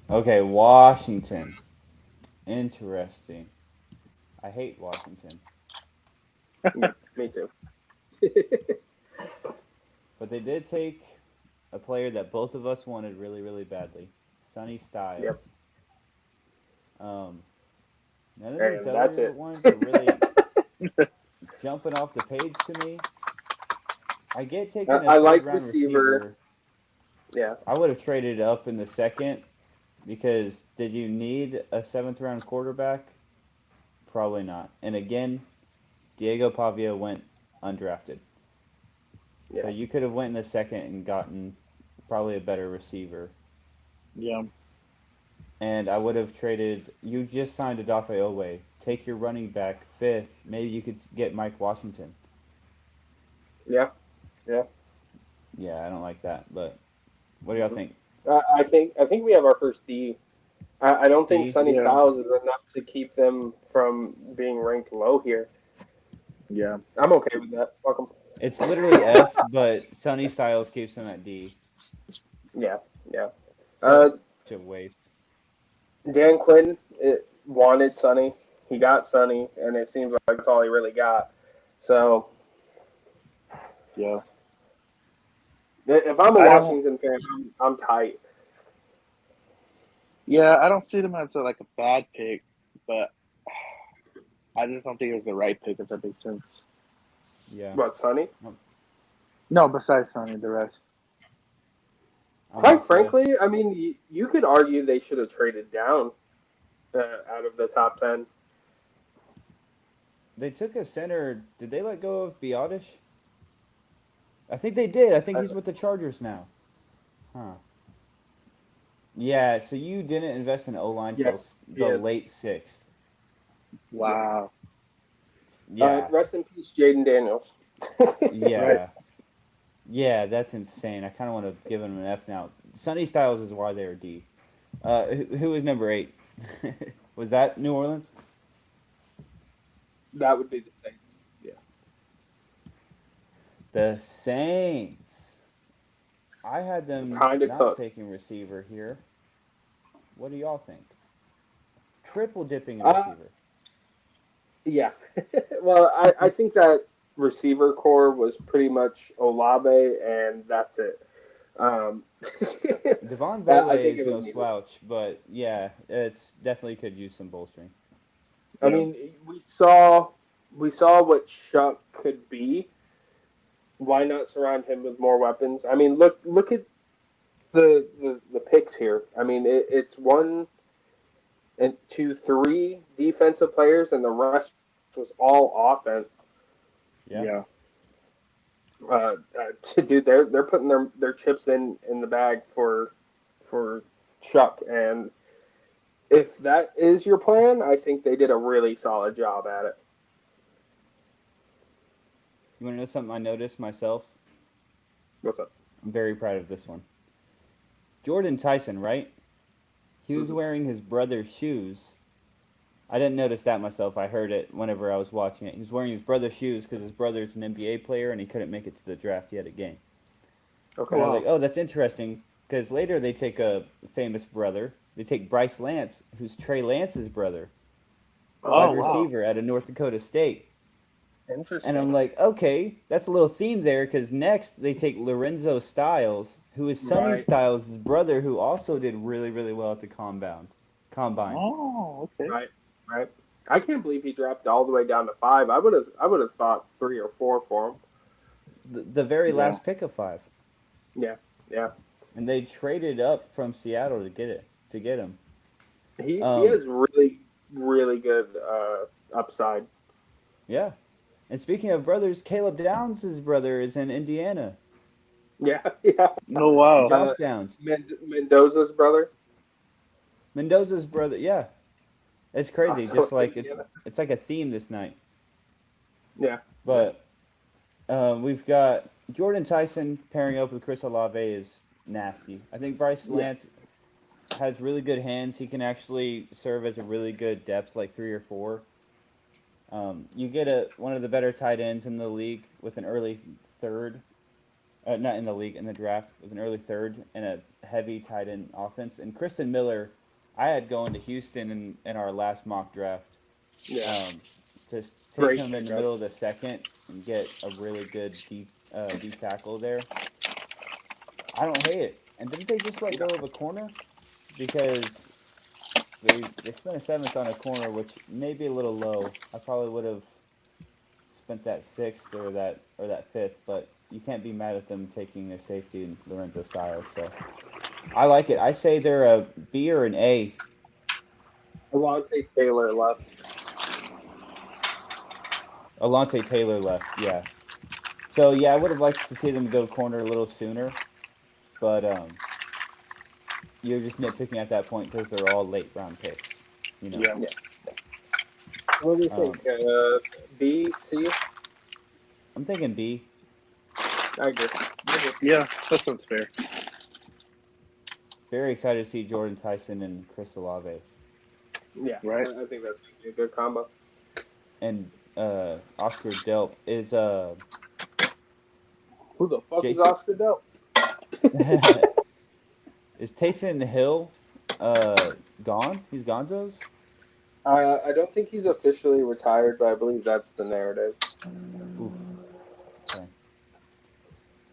Okay, Washington. Interesting. I hate Washington. Me too. But they did take a player that both of us wanted really, really badly. Sonny Styles. Yep. None of And these that's other it. ones are really jumping off the page to me. I get taking a I like third-round receiver. Yeah. I would have traded up in the 2nd because did you need a 7th-round quarterback? Probably not. And again, Diego Pavia went undrafted. Yeah. So you could have went in the 2nd and gotten probably a better receiver. Yeah. And I would have traded. You just signed Odafe Owe. Take your running back 5th. Maybe you could get Mike Washington. Yeah. Yeah, I don't like that. But what do y'all think? I think we have our first D. I don't think D? Sonny Styles is enough to keep them from being ranked low here. Yeah. I'm okay with that. Fuck 'em. It's literally F, but Sonny Styles keeps him at D. Yeah, yeah. Such a waste. Dan Quinn wanted Sonny. He got Sonny, and it seems like that's all he really got. So Yeah. if I'm a I don't. Washington fan, I'm tight. Yeah, I don't see them as like a bad pick, but I just don't think it was the right pick. If that makes sense. Yeah. What, Sonny? No, besides Sonny, the rest. I'm Quite with you. frankly, I mean, you could argue they should have traded down out of the top 10. They took a center. Did they let go of Biotish? I think they did. I think he's with the Chargers now. Huh. Yeah, so you didn't invest in O-line till Yes, he the is. late 6th. Wow. Yeah. Rest in peace, Jaden Daniels. Yeah. Right. Yeah, that's insane. I kind of want to give him an F now. Sonny Styles is why they're D. Who was number 8? Was that New Orleans? That would be the thing. Yeah. The Saints. I had them Kinda not cooked. taking receiver here. What do y'all think? Triple dipping a receiver. Yeah. Well, I think that receiver core was pretty much Olave, and that's it. Devon I Vele think is it was no needed. slouch, but yeah, it's definitely could use some bolstering. I Yeah. mean, we saw what Shuck could be. Why not surround him with more weapons? I mean, look at the picks here. I mean, it's one and two, three defensive players, and the rest was all offense. Yeah. Yeah. Dude, they're putting their chips in the bag for Chuck, and if that is your plan, I think they did a really solid job at it. You want to know something I noticed myself? What's up? I'm very proud of this one. Jordan Tyson, right? He was Mhm. wearing his brother's shoes. I didn't notice that myself. I heard it whenever I was watching it. He was wearing his brother's shoes because his brother's an NBA player and he couldn't make it to the draft. He had a game. Okay. And I was Wow. like, oh, that's interesting because later they take a famous brother. They take Bryce Lance, who's Trey Lance's brother, Oh wide wow. receiver out of North Dakota State. And I'm Interesting. like, okay, that's a little theme there because next they take Lorenzo Styles, who is Sonny Right. Styles' brother, who also did really, really well at the combine. Oh, okay. Right. Right. I can't believe he dropped all the way down to 5. I would have thought 3 or 4 for him. The very Yeah. last pick of 5. Yeah. Yeah. And they traded up from Seattle to get him. He has really good upside. Yeah. And speaking of brothers, Caleb Downs' brother is in Indiana. Yeah. Yeah. Oh wow. Josh Downs. Mendoza's brother. Mendoza's brother, yeah. It's crazy. Also Just like Indiana. it's like a theme this night. Yeah. But we've got Jordan Tyson pairing up with Chris Olave is nasty. I think Bryce Yeah. Lance has really good hands. He can actually serve as a really good depth, like 3 or 4. You get one of the better tight ends in the league with an early third. Not in the league, in the draft, with an early third and a heavy tight end offense. And Kristen Miller, I had going to Houston in our last mock draft. Yeah. To take Great him in the pickup. middle of the second and get a really good D tackle there. I don't hate it. And didn't they just let go of a corner? Because they spent a 7th on a corner, which may be a little low. I probably would have spent that 6th or that 5th, but you can't be mad at them taking a safety in Lorenzo Styles. So I like it. I say they're a B or an A. Alontae Taylor left. Alontae Taylor left, yeah. So yeah, I would have liked to see them go corner a little sooner, but you're just nitpicking at that point because they're all late round picks. You know. Yeah. Yeah. What do you Um, think? B, C? I'm thinking B. I agree. Yeah. That sounds fair. Very excited to see Jordan Tyson and Chris Olave. Yeah. Right. I think that's gonna be a good combo. And Oscar Delp is Who the fuck is Jason Oscar Delp? is Taysom Hill gone? He's Gonzo's? I don't think he's officially retired, but I believe that's the narrative. Oof.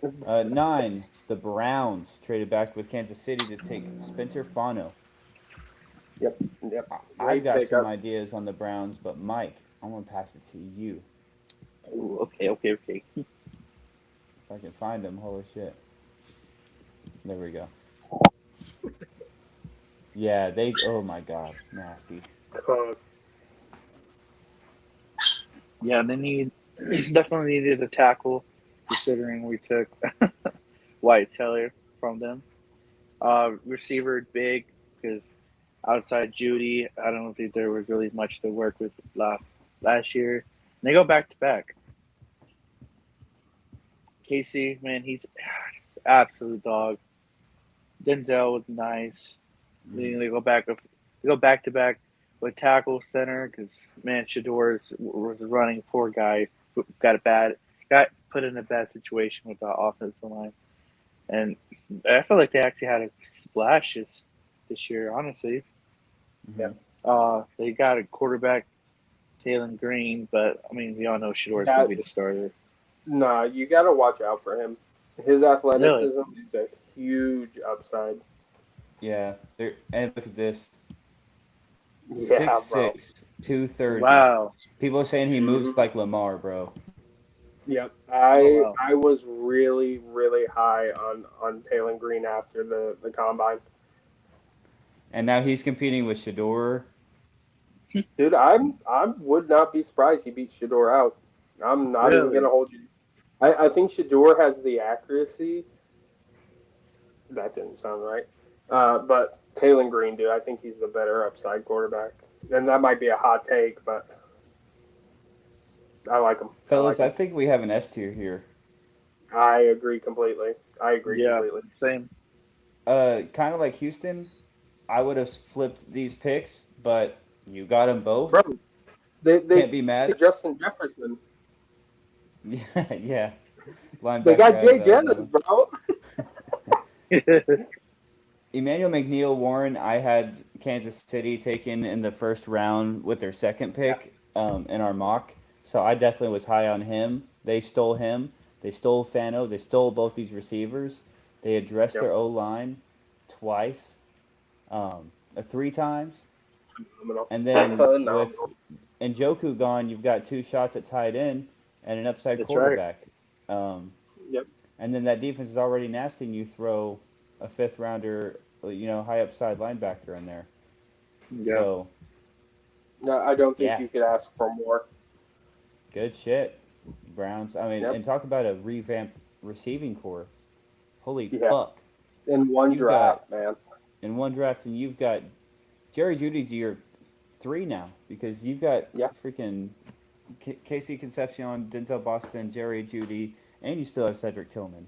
Okay. 9. The Browns traded back with Kansas City to take Spencer Fano. Yep. I've Great got some pickup. ideas on the Browns, but Mike, I'm gonna pass it to you. Ooh, okay. If I can find them, holy shit. There we go. Yeah, they. Oh my god, nasty. Yeah, they definitely needed a tackle, considering we took White Taylor from them. Receiver big because outside Judy, I don't think there was really much to work with last year. And they go back to back. Casey, man, he's absolute dog. Denzel was nice. They go back to back with tackle center because man, Shador was running. Poor guy got put in a bad situation with the offensive line, and I feel like they actually had a splash this year. Honestly, Mm-hmm. they got a quarterback, Taylor Green, but I mean we all know Shador is going to be the starter. Nah, you got to watch out for him. His Really? athleticism is a huge upside. Yeah, and look at this. Yeah, bro. 6'6", 230. Wow. People are saying he moves like Lamar, bro. Yep. Oh wow. I was really, really high on Taylor Green after the combine. And now he's competing with Shador. Dude, I would not be surprised he beat Shador out. I'm not even Really? gonna hold you. I think Shador has the accuracy. That didn't sound right. But Taylor Green, dude, I think he's the better upside quarterback. And that might be a hot take, but I like him. Fellas, I think we have an S tier here. I agree completely. Yeah. Same. Kind of like Houston, I would have flipped these picks, but you got them both. Bro, they Can't be mad. Justin Jefferson. Yeah. Linebacker They got Jay Alabama. Jennings, bro. Emmanuel McNeil Warren, I had Kansas City taken in the first round with their second pick in our mock. So I definitely was high on him. They stole him. They stole Fano. They stole both these receivers. They addressed their O-line twice, 3 times. Phenomenal. And then Phenomenal. with Njoku gone, you've got 2 shots at tight end and an upside That's quarterback. Yep. And then that defense is already nasty, and you throw a 5th rounder, high upside linebacker in there. Yeah. So, No, I don't think you could ask for more. good shit, Browns. I mean, Yep. and talk about a revamped receiving core. Holy Yeah. fuck. In one draft, man. In one draft, and you've got Jerry Judy's year 3 now because you've got freaking Casey Concepcion, Denzel Boston, Jerry Judy, and you still have Cedric Tillman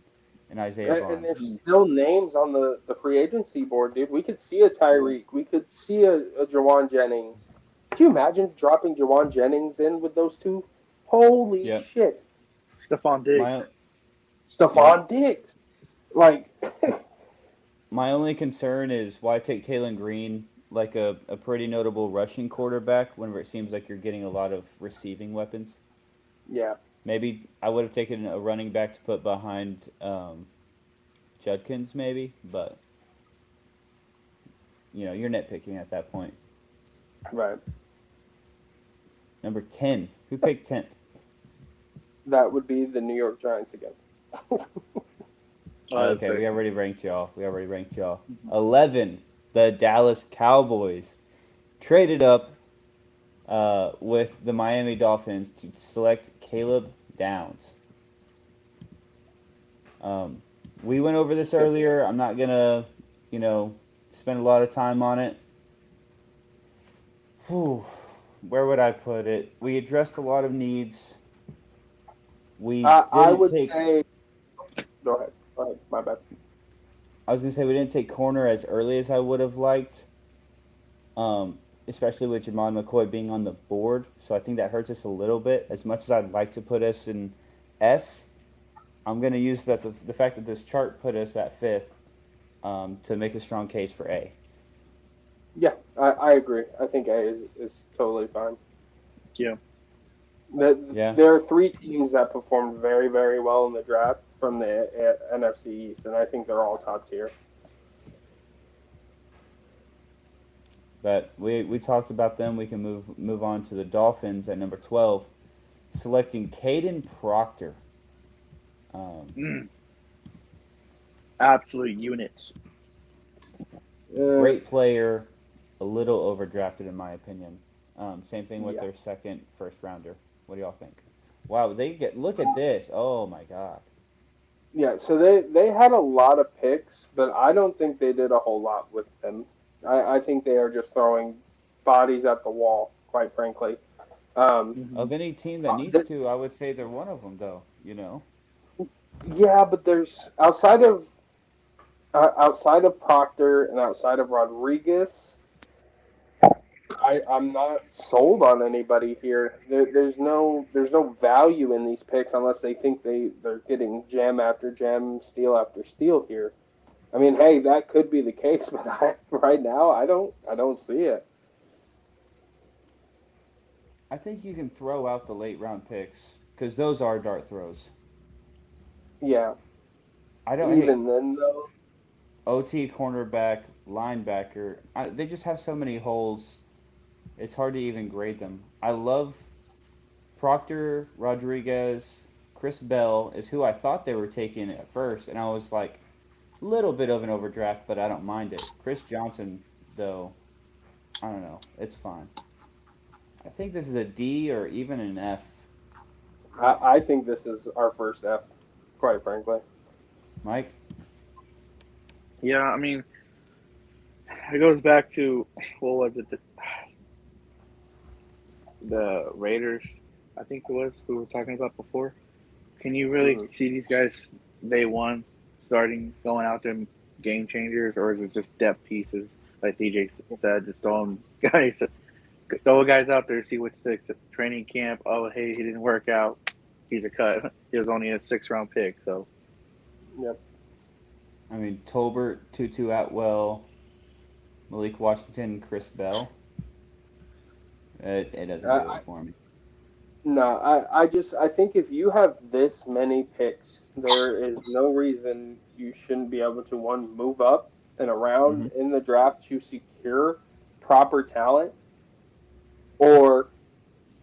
and Isaiah Bond. And there's still names on the free agency board, dude. We could see a Tyreek. We could see a Jawan Jennings. Could you imagine dropping Jawan Jennings in with those two? Holy shit. Stephon Diggs. Stephon Diggs. Like, my only concern is why take Taylor Green, like a pretty notable rushing quarterback, whenever it seems like you're getting a lot of receiving weapons. Yeah. Maybe I would have taken a running back to put behind Judkins, maybe, but you're nitpicking at that point. Right. Number 10. Who picked 10th? That would be the New York Giants again. Okay, we already ranked y'all. 11. The Dallas Cowboys traded up with the Miami Dolphins to select Caleb Downs. We went over this earlier. I'm not gonna, spend a lot of time on it. Whew. Where would I put it? We addressed a lot of needs. I would say. Go ahead. My bad. I was gonna say we didn't take corner as early as I would have liked. especially with Jamon McCoy being on the board. So I think that hurts us a little bit. As much as I'd like to put us in S, I'm going to use the fact that this chart put us at fifth to make a strong case for A. Yeah, I agree. I think A is totally fine. Yeah. Yeah. There are three teams that performed very, very well in the draft from the NFC East, and I think they're all top tier. But we talked about them. We can move on to the Dolphins at number 12, selecting Caden Proctor. Absolute units. Great player, a little overdrafted in my opinion. Same thing with Yeah. their second first rounder. What do y'all think? Wow, look at this. Oh my god. Yeah, so they had a lot of picks, but I don't think they did a whole lot with them. I think they are just throwing bodies at the wall, quite frankly. Of any team that needs to, I would say they're one of them though, you know. Yeah, but there's outside of Proctor and outside of Rodriguez, I'm not sold on anybody here. There's no value in these picks unless they think they're getting gem after gem, steal after steal here. I mean, hey, that could be the case, but right now I don't see it. I think you can throw out the late round picks because those are dart throws. Yeah, I don't hate even then though. OT cornerback, linebacker. They just have so many holes. It's hard to even grade them. I love Proctor, Rodriguez, Chris Bell is who I thought they were taking at first, and I was like, a little bit of an overdraft, but I don't mind it. Chris Johnson, though, I don't know. It's fine. I think this is a D or even an F. I think this is our first F, quite frankly. Mike? Yeah, I mean, it goes back to what was it? The Raiders, I think it was, who we were talking about before. Can you really see these guys day one starting going out there game changers, or is it just depth pieces like DJ said, just throw guys out there, see what sticks at training camp. Oh, hey, he didn't work out. He's a cut. He was only a 6th-round pick, so. Yep. I mean, Tolbert, Tutu Atwell, Malik Washington, Chris Bell. It doesn't do it for me. No, I think if you have this many picks, there is no reason you shouldn't be able to move up and around in the draft to secure proper talent, or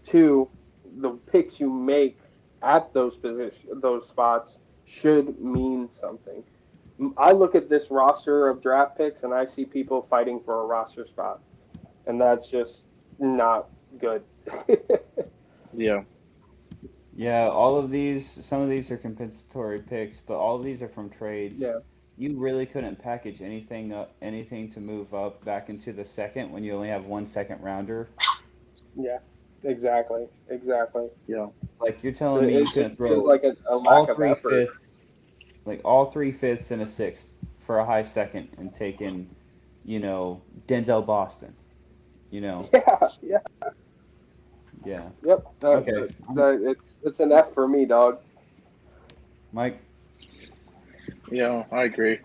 two, the picks you make at those spots should mean something. I look at this roster of draft picks and I see people fighting for a roster spot, and that's just not good. Yeah. Yeah, some of these are compensatory picks, but all of these are from trades. Yeah. You really couldn't package anything to move up back into the second when you only have 1 second rounder. Yeah, exactly. Yeah. Like you're telling me you couldn't throw feels like a lack all of three effort. fifths, like all 3/5 and a sixth for a high second and take in, Denzel Boston. Yeah. Yeah. Yep. Okay. It's an F for me, dog. Mike. Yeah, I agree.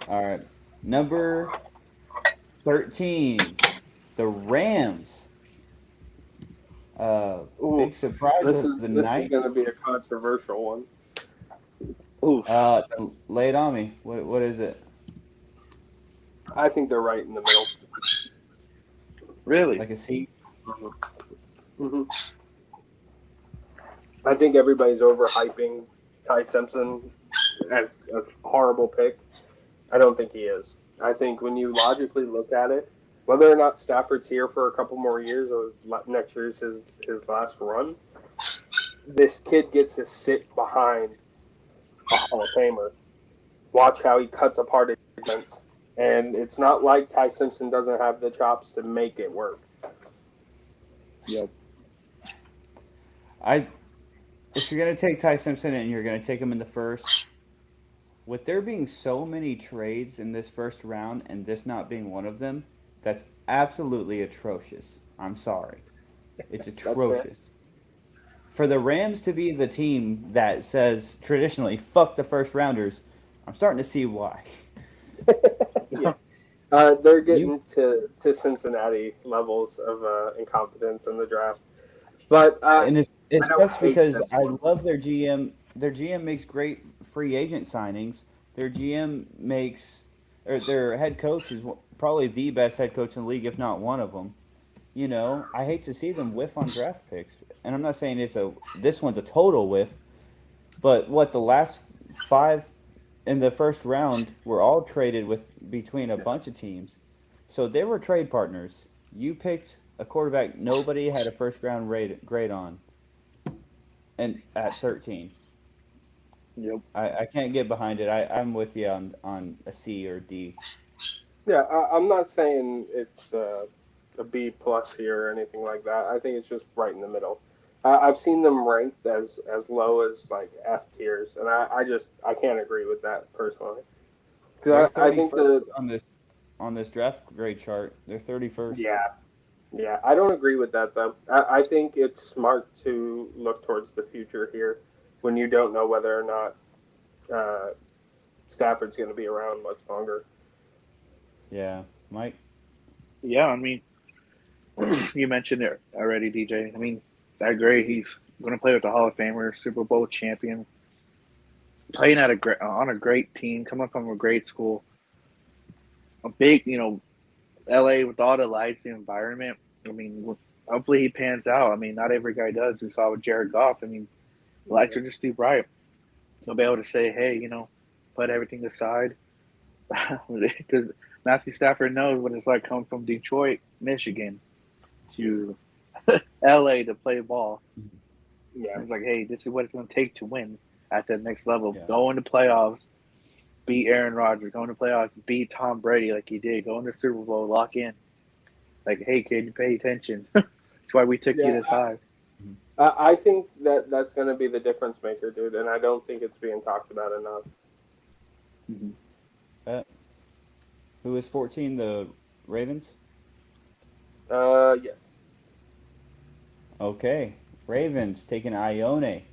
All right. Number 13, the Rams. Big surprise of the night. This is going to be a controversial one. Oof. Lay it on me. What is it? I think they're right in the middle. Really? Like a C? Mm-hmm. I think everybody's overhyping Ty Simpson as a horrible pick. I don't think he is. I think when you logically look at it, whether or not Stafford's here for a couple more years or next year's his last run, this kid gets to sit behind a Hall of Famer. Watch how he cuts apart his defense. And it's not like Ty Simpson doesn't have the chops to make it work. Yep. If you're going to take Ty Simpson and you're going to take him in the first, with there being so many trades in this first round and this not being one of them, That's absolutely atrocious. I'm sorry. It's That's fair. atrocious. For the Rams to be the team that says traditionally, fuck the first rounders, I'm starting to see why. Yeah. They're You getting to Cincinnati levels of incompetence in the draft. But and it I don't sucks hate because this I one. love their GM. Their GM makes great free agent signings. Their GM makes or their head coach is probably the best head coach in the league, if not one of them. You know, I hate to see them whiff on draft picks, and I'm not saying this one's a total whiff, but what the last five in the first round were all traded with between a bunch of teams, so they were trade partners. You picked a quarterback nobody had a first round grade on, and at 13, Yep. I can't get behind it. I'm with you on a C or D. Yeah, I'm not saying it's a B plus here or anything like that. I think it's just right in the middle. I've seen them ranked as low as like F tiers, and I can't agree with that personally. They're Because I think 31st on this draft grade chart. They're 31st. yeah, yeah, I don't agree with that though. I think it's smart to look towards the future here when you don't know whether or not uh, Stafford's going to be around much longer. Yeah, Mike. Yeah, I mean, you mentioned it already, DJ. I mean, I agree. He's going to play with the Hall of Famer, Super Bowl champion, playing at on a great team, coming from a great school, a big, LA with all the lights, the environment. I mean, hopefully he pans out. I mean, not every guy does. We saw with Jared Goff. I mean, the lights are just too bright. He'll be able to say, hey, put everything aside. Because Matthew Stafford knows what it's like coming from Detroit, Michigan to LA to play ball. Yeah, It's like, hey, this is what it's going to take to win at that next level. Yeah. Go into playoffs, beat Aaron Rodgers. Go into playoffs, beat Tom Brady like he did. Go into Super Bowl, lock in. Like, hey, kid, you pay attention. That's why we took you yeah. this high. I think that's going to be the difference maker, dude, and I don't think it's being talked about enough. Mm-hmm. Uh, who is 14? The Ravens. Yes. Okay, Ravens taking Ione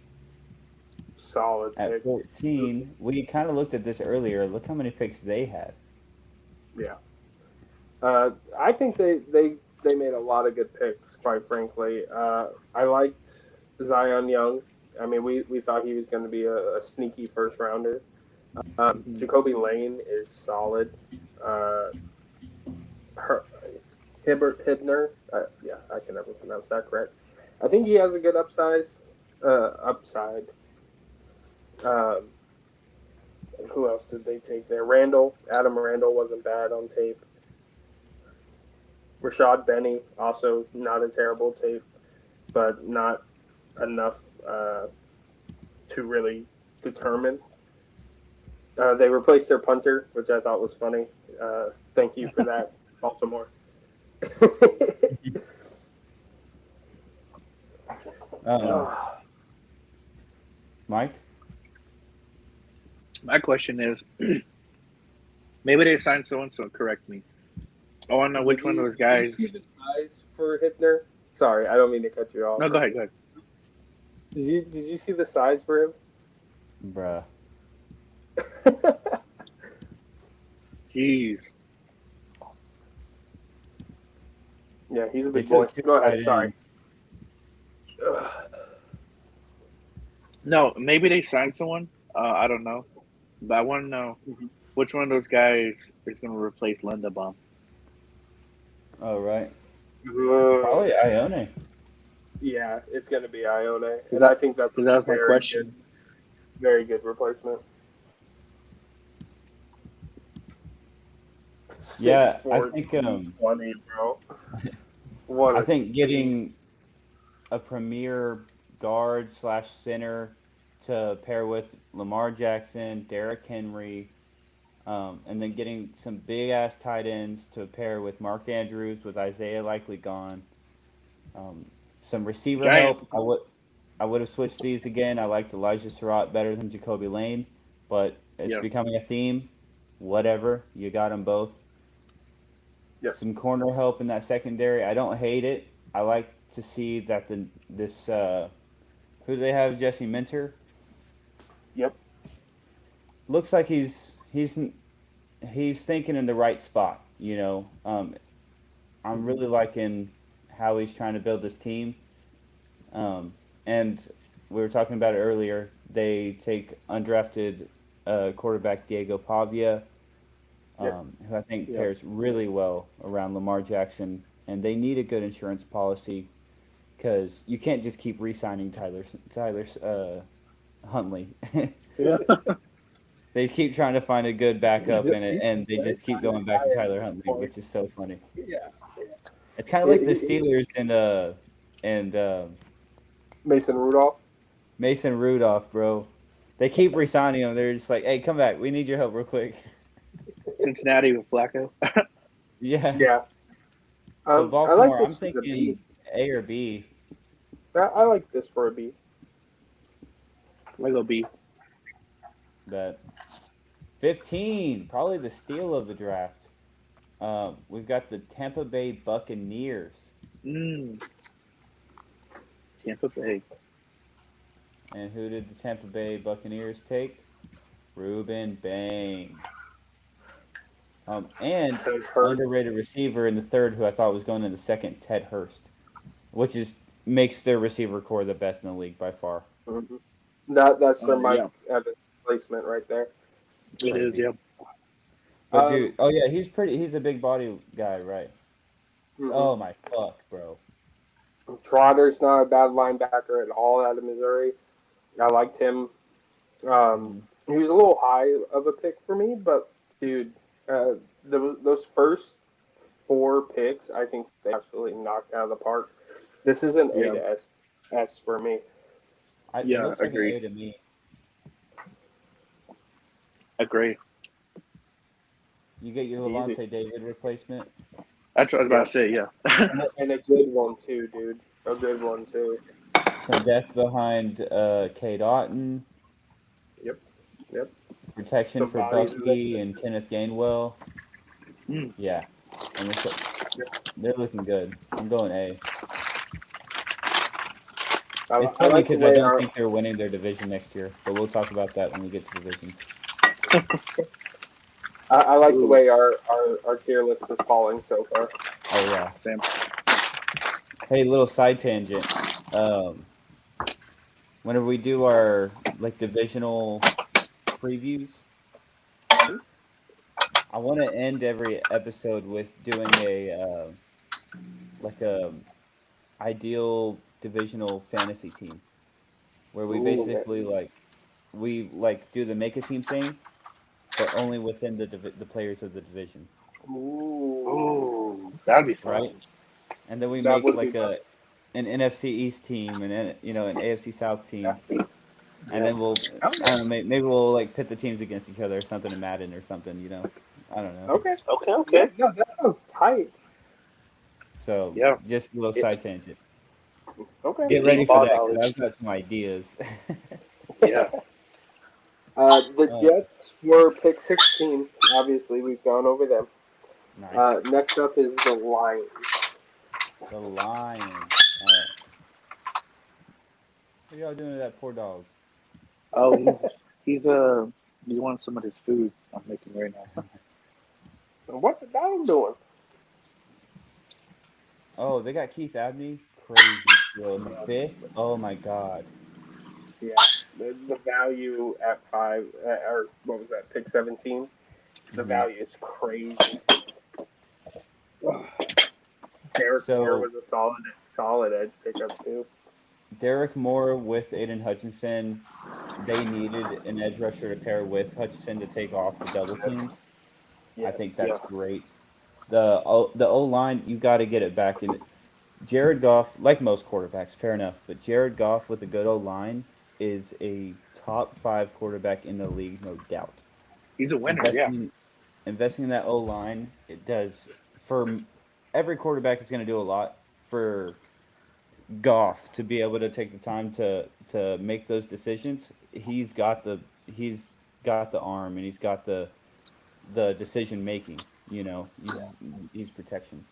Solid at pick. 14. We kind of looked at this earlier. Look how many picks they had. Yeah. I think they made a lot of good picks, quite frankly. I liked Zion Young. I mean, we thought he was going to be a sneaky first rounder. Mm-hmm. Jacoby Lane is solid. Uh, her, Hibner, yeah, I can never pronounce that correct. I think he has a good upside. Um, who else did they take there? Adam Randall wasn't bad on tape. Rashad Benny, also not a terrible tape, but not enough to really determine. They replaced their punter, which I thought was funny. Thank you for that, Baltimore. Um, Mike. My question is, maybe they signed so and so. Correct me. I want to know which one of those Did you see guys. the size for Hipner? Sorry, I don't mean to cut you off. No, go ahead. Go ahead. Did you see the size for him? Bruh. Jeez. Yeah, he's a They big boy. took two Go ahead. tight Sorry. ends. No, maybe they signed someone. I don't know, but I want to know which one of those guys is going to replace Lindebaum. Oh, right. Probably Ione. Yeah, it's going to be Ione, and That, I think that's a that was my very question. good, very good replacement. Yeah, 6'4", I think 20, bro. What I a think beast. getting a premier guard slash center to pair with Lamar Jackson, Derrick Henry, and then getting some big ass tight ends to pair with Mark Andrews with Isaiah likely gone. Some receiver Giant. help. I would have switched these again. I liked Elijah Surratt better than Jacoby Lane, but it's Yeah. becoming a theme. Whatever, you got them both. Yep. some corner help in that secondary. I don't hate it. I like to see that this who do they have, Jesse Minter, Yep. looks like he's thinking in the right spot. I'm really liking how he's trying to build this team. And we were talking about it earlier. They take undrafted quarterback Diego Pavia, Yep. who I think Yep. pairs really well around Lamar Jackson. And they need a good insurance policy because you can't just keep re-signing Tyler's Huntley. Yeah. They keep trying to find a good backup in it, He's and they just keep going back to Tyler Huntley, which is so funny. Yeah. It's kind of like the Steelers and Mason Rudolph. Mason Rudolph, bro. They keep re-signing him. They're just like, "Hey, come back. We need your help real quick." Cincinnati with Flacco. Yeah. Yeah. So I like Baltimore, I'm this as a B. thinking A or B. I like this for a B. I go B. But 15, probably the steal of the draft. We've got the Tampa Bay Buccaneers. Tampa Bay. And who did the Tampa Bay Buccaneers take? Ruben Bang. And Ted Hurst. underrated receiver in the third, who I thought was going in the second, Ted Hurst, which makes their receiver core the best in the league by far. Mm-hmm. That's their Mike Yeah. Evans placement right there. It is, Crazy. yeah. But dude, oh yeah, he's a big body guy, right? Mhm. Oh my fuck, bro. Trotter's not a bad linebacker at all out of Missouri. I liked him. He was a little high of a pick for me, but dude, those first 4 picks, I think they absolutely knocked out of the park. This is an A to S for me. It Yeah, looks like an agree. A to me. Agree. You get your Easy. Levante David replacement. That's what I was about to say, yeah. And a good one too, dude. A good one too. Some depth behind Cade Otton. Yep. Protection Some for bodies in Bucky and Kenneth Gainwell. Mm. Yeah. And they're looking good. I'm going A. It's I funny like the because I way don't our think they're winning their division next year, but we'll talk about that when we get to divisions. I like the way our tier list is falling so far. Oh yeah. Same. Hey, little side tangent. Whenever we do our divisional previews, I want to end every episode with doing a ideal divisional fantasy team, where we basically do the make a team thing, but only within the players of the division, Ooh, That'd be fun. right? And then we that make would be fun. an NFC East team and then an AFC South team, and Yeah. then we'll I don't know, maybe we'll pit the teams against each other or something in Madden or something, I don't know. Okay. Okay. No, that sounds tight. So Yeah. just a little side tangent. Okay. Get ready for that because I've got some ideas. Yeah. The Jets were pick 16. Obviously, we've gone over them. Nice. Next up is the Lions. The Lions. All right. What are y'all doing to that poor dog? Oh, he wants some of his food I'm making right now. What the dog doing? Oh, they got Keith Abney. Crazy still in the 5th. Oh my god. Yeah, the value at 5, or what was that, pick 17? The value is crazy. Derek Moore was a solid edge pickup too. Derek Moore with Aiden Hutchinson. They needed an edge rusher to pair with Hutchinson to take off the double teams. I think that's great. The O line, you got to get it back in. Jared Goff, like most quarterbacks, fair enough, but Jared Goff with a good O line is a top 5 quarterback in the league, no doubt. He's a winner, Investing in that O line, it does for every quarterback. It's going to do a lot for Goff to be able to take the time to make those decisions. He's got the arm and he's got the decision making. He's protection.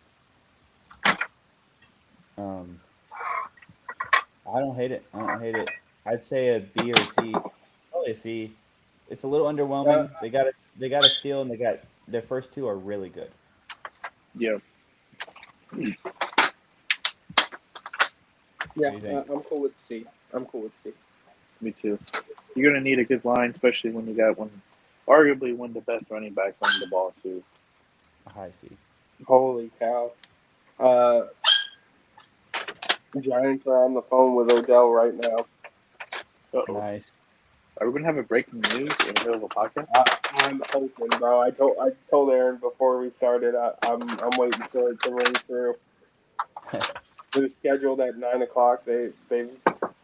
Um, I don't hate it. I'd say a B or a C. Probably a C. It's a little Uh, underwhelming. They got a steal, and they got their first two are really good. Yeah. yeah, What do you think? I'm cool with C. I'm cool with C. Me too. You're gonna need a good line, especially when you got arguably one of the best running backs running the ball too. A high C. Holy cow. Uh, Giants are on the phone with Odell right now. Uh-oh. Nice. Are we gonna have a breaking news in the middle of a podcast? I'm hoping, bro. I told Aaron before we started. I'm waiting for it to ring through. It was scheduled at 9 o'clock. They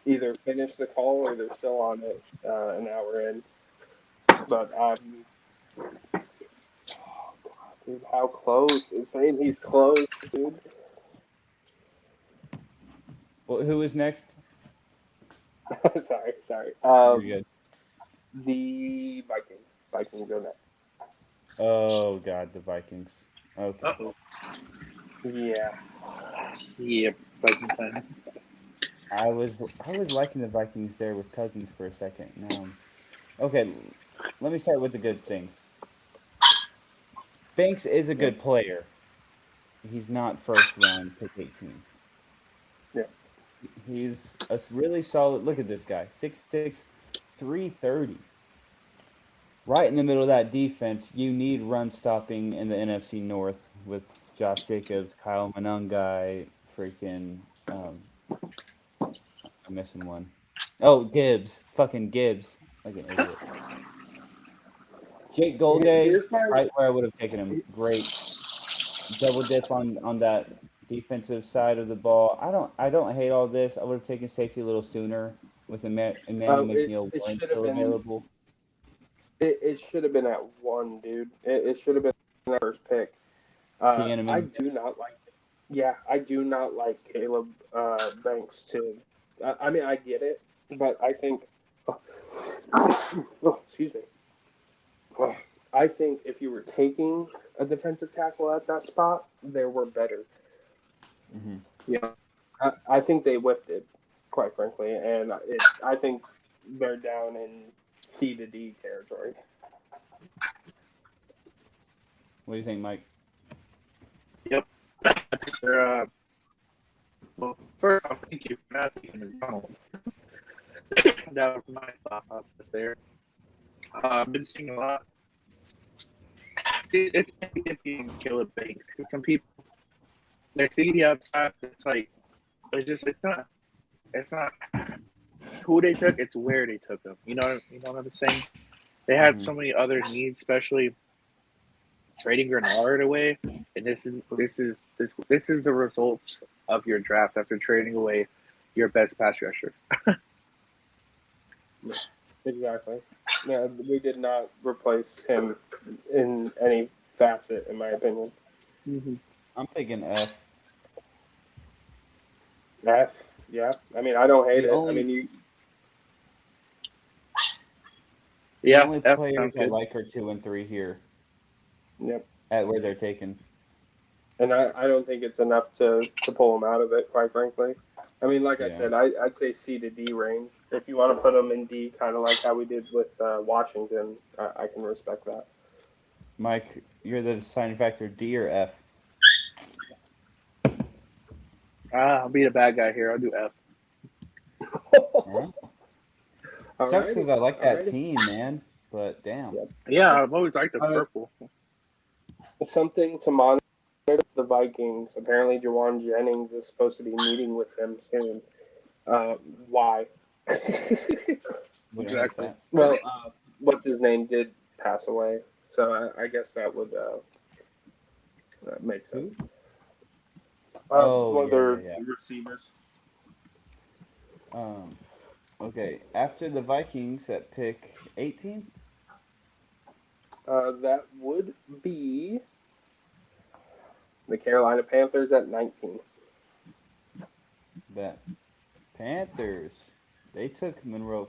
either finished the call or they're still on it an hour in. But dude, how close? It's saying he's close, dude. Well, who is next? sorry. You're good. The Vikings. Vikings are next. Oh God, the Vikings. Okay. Uh-oh. Yeah. Yeah, Vikings fan. I was liking the Vikings there with Cousins for a second. Okay, let me start with the good things. Banks is a Yeah. good player. He's not first round pick 18. Yeah. He's a really solid. Look at this guy, 6'6", 330. Right in the middle of that defense, you need run stopping in the NFC North with Josh Jacobs, Kyle Monangai, freaking. I'm missing one. Oh, Gibbs, fucking Gibbs, like an idiot. Jake Golday, Here's my. right where I would have taken him. Great double dip on that defensive side of the ball. I don't hate all this. I would have taken safety a little sooner with Emmanuel McNeil It Warren should have still been. available. It should have been at 1, dude. It should have been that first pick. I Thieneman. do not like. Yeah, I do not like Caleb Banks too. I mean, I get it, but I think. Oh, excuse me. I think if you were taking a defensive tackle at that spot, there were better. Mm-hmm. Yeah. I think they whiffed it, quite frankly, and I think they're down in C to D territory. What do you think, Mike? Yep. I think they're. Well, first off, thank you for not taking McDonald. That was my thought process there. I've been seeing a lot. See, it's 50-50 in Caleb Banks. Some people they see the outside. It's like it's not who they took. It's where they took them. You know what I'm saying? They had so many other needs, especially trading Grenard away, and this is the results of your draft after trading away your best pass rusher. Exactly. Yeah, we did not replace him in any facet, in my opinion. Mm-hmm. I'm thinking F. F. Yeah. I mean, I don't hate The it. I only mean, you. the Yeah, only F players sounds I good. like are 2 and 3 here Yep. at where they're taken. And I don't think it's enough to pull him out of it, quite frankly. I mean, like I Yeah. said, I'd say C to D range. If you want to put them in D, kind of like how we did with Washington, I can respect that. Mike, you're the deciding factor, D or F? I'll be the bad guy here. I'll do F. Huh? All Sucks because I like that righty. team, man. But damn. Yep. Yeah, I've always liked the purple. Something to monitor the Vikings. Apparently, Jawan Jennings is supposed to be meeting with them soon. Why? Wouldn't hate Exactly. that. Well, what's his name did pass away, so I guess that would make sense. Who? One of their yeah. receivers. Okay. After the Vikings at pick 18. That would be the Carolina Panthers at 19. Bet. Panthers. They took Monroe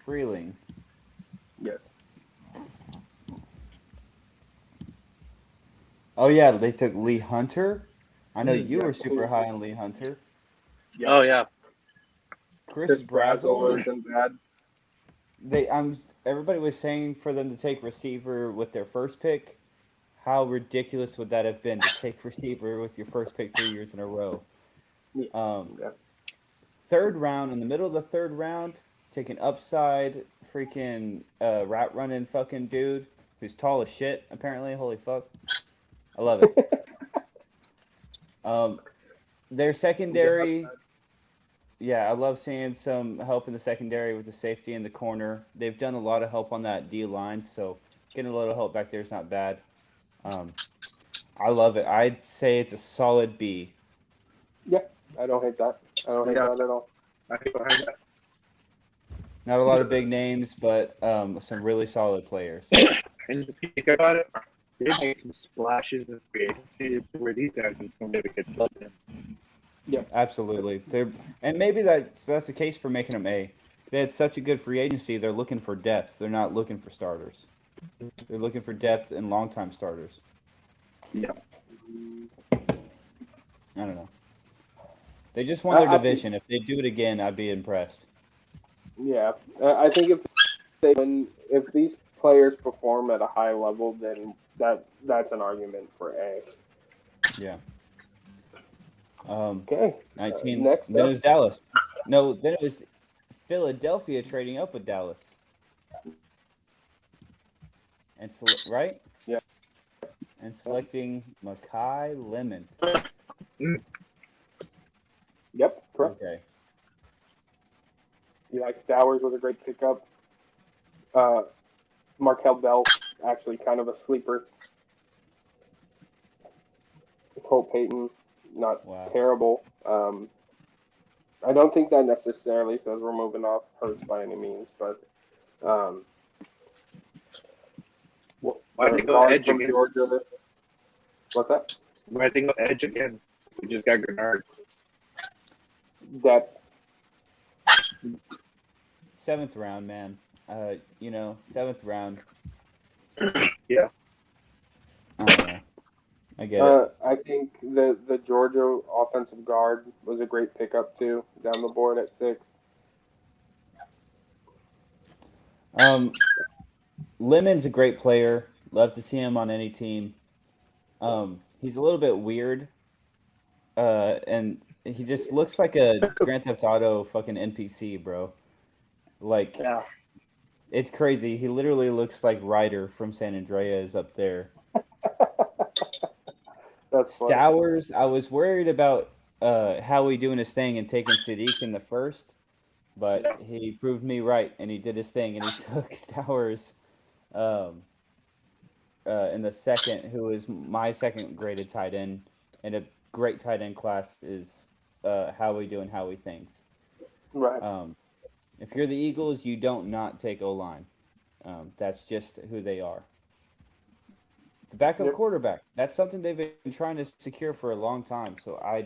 Freeling. Yes. Oh yeah, they took Lee Hunter. I know you Yeah. were super high on Lee Hunter. Oh yeah. Chris Brazzell. isn't bad. Everybody was saying for them to take receiver with their first pick. How ridiculous would that have been to take receiver with your first pick 3 years in a row? Yeah. Third round, in the middle of the third round, take an upside freaking route running fucking dude who's tall as shit, apparently. Holy fuck. I love it. Their secondary, yeah, I love seeing some help in the secondary with the safety in the corner. They've done a lot of help on that D line, so getting a little help back there is not bad. I love it. I'd say it's a solid B. Yeah, I don't hate that. I don't hate Yeah. that at all. I think behind that. Not a lot of big names, but some really solid players. And if you think about it, they made some splashes in free agency where these guys are going to get plugged in. Yeah, Absolutely. And maybe that's the case for making them A. They had such a good free agency. They're looking for depth. They're not looking for starters. They're looking for depth and long-time starters. Yeah. I don't know. They just won their division. If they do it again, I'd be impressed. Yeah, I think if these players perform at a high level, then that's an argument for A. Yeah. Okay. 19. Next Then up. it was Dallas. No, then it was Philadelphia trading up with Dallas. And right? Yeah. And selecting Makai Lemon. Yep, correct. Okay. Eli Stowers was a great pickup. Markel Bell, actually kind of a sleeper. Cole Payton, not terrible. I don't think that necessarily says we're moving off Hurts by any means, but Why did they go edge from again? Georgia. What's that? Why did they go edge again? We just got Grenard. Depth. 7th round, man. 7th round. Yeah. I don't know. I get it. I think the Georgia offensive guard was a great pickup too, down the board at 6. Lemon's a great player. Love to see him on any team. He's a little bit weird. And he just looks like a Grand Theft Auto fucking NPC, bro. Like, Yeah. it's crazy. He literally looks like Ryder from San Andreas up there. That's Stowers, I was worried about Howie doing his thing and taking Sadiq in the first, but he proved me right, and he did his thing, and he took Stowers in the second, who is my second graded tight end, and a great tight end class is Howie doing Howie things. right. If you're the Eagles, you don't not take O-line. That's just who they are. The backup quarterback. That's something they've been trying to secure for a long time. So I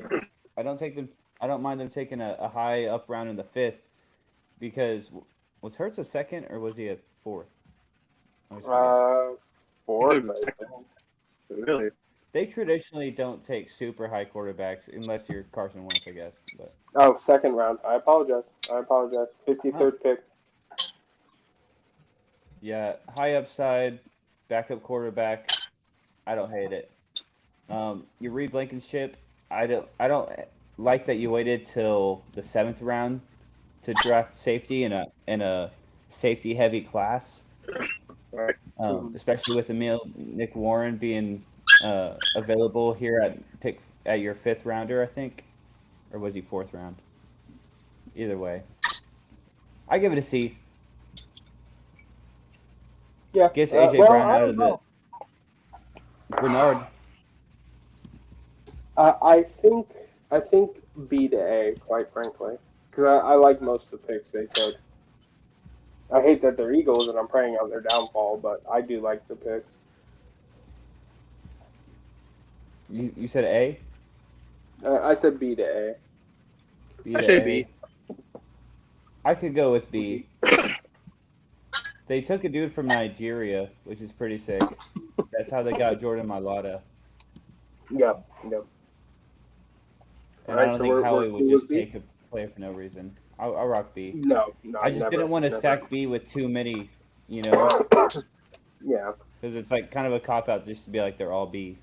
don't mind them taking a high up round in the 5th, because was Hurts a second or was he a 4th? 4th. Really? They traditionally don't take super high quarterbacks unless you're Carson Wentz, I guess. But 2nd round. I apologize. 53rd pick. Yeah, high upside, backup quarterback. I don't hate it. You Reed Blankenship. I don't like that you waited till the 7th round to draft safety in a safety heavy class. Right. Especially with Nick Warren being available here at your 5th rounder, I think, or was he 4th round? Either way, I give it a C. Yeah. Gets AJ Brown out of the Bernard. I think B to A, quite frankly, because I like most of the picks they took. I hate that they're Eagles and I'm praying on their downfall, but I do like the picks. You said A? I said B to A. B to I say A. B. I could go with B. They took a dude from Nigeria, which is pretty sick. That's how they got Jordan Mailata. Yep. Yep. All And I right, don't so think we're Howie would cool with just B? take a player for no reason. I'll rock B. No, no, I just never, didn't want to never. stack B with too many, you know, Yeah. because it's like kind of a cop out just to be like they're all B.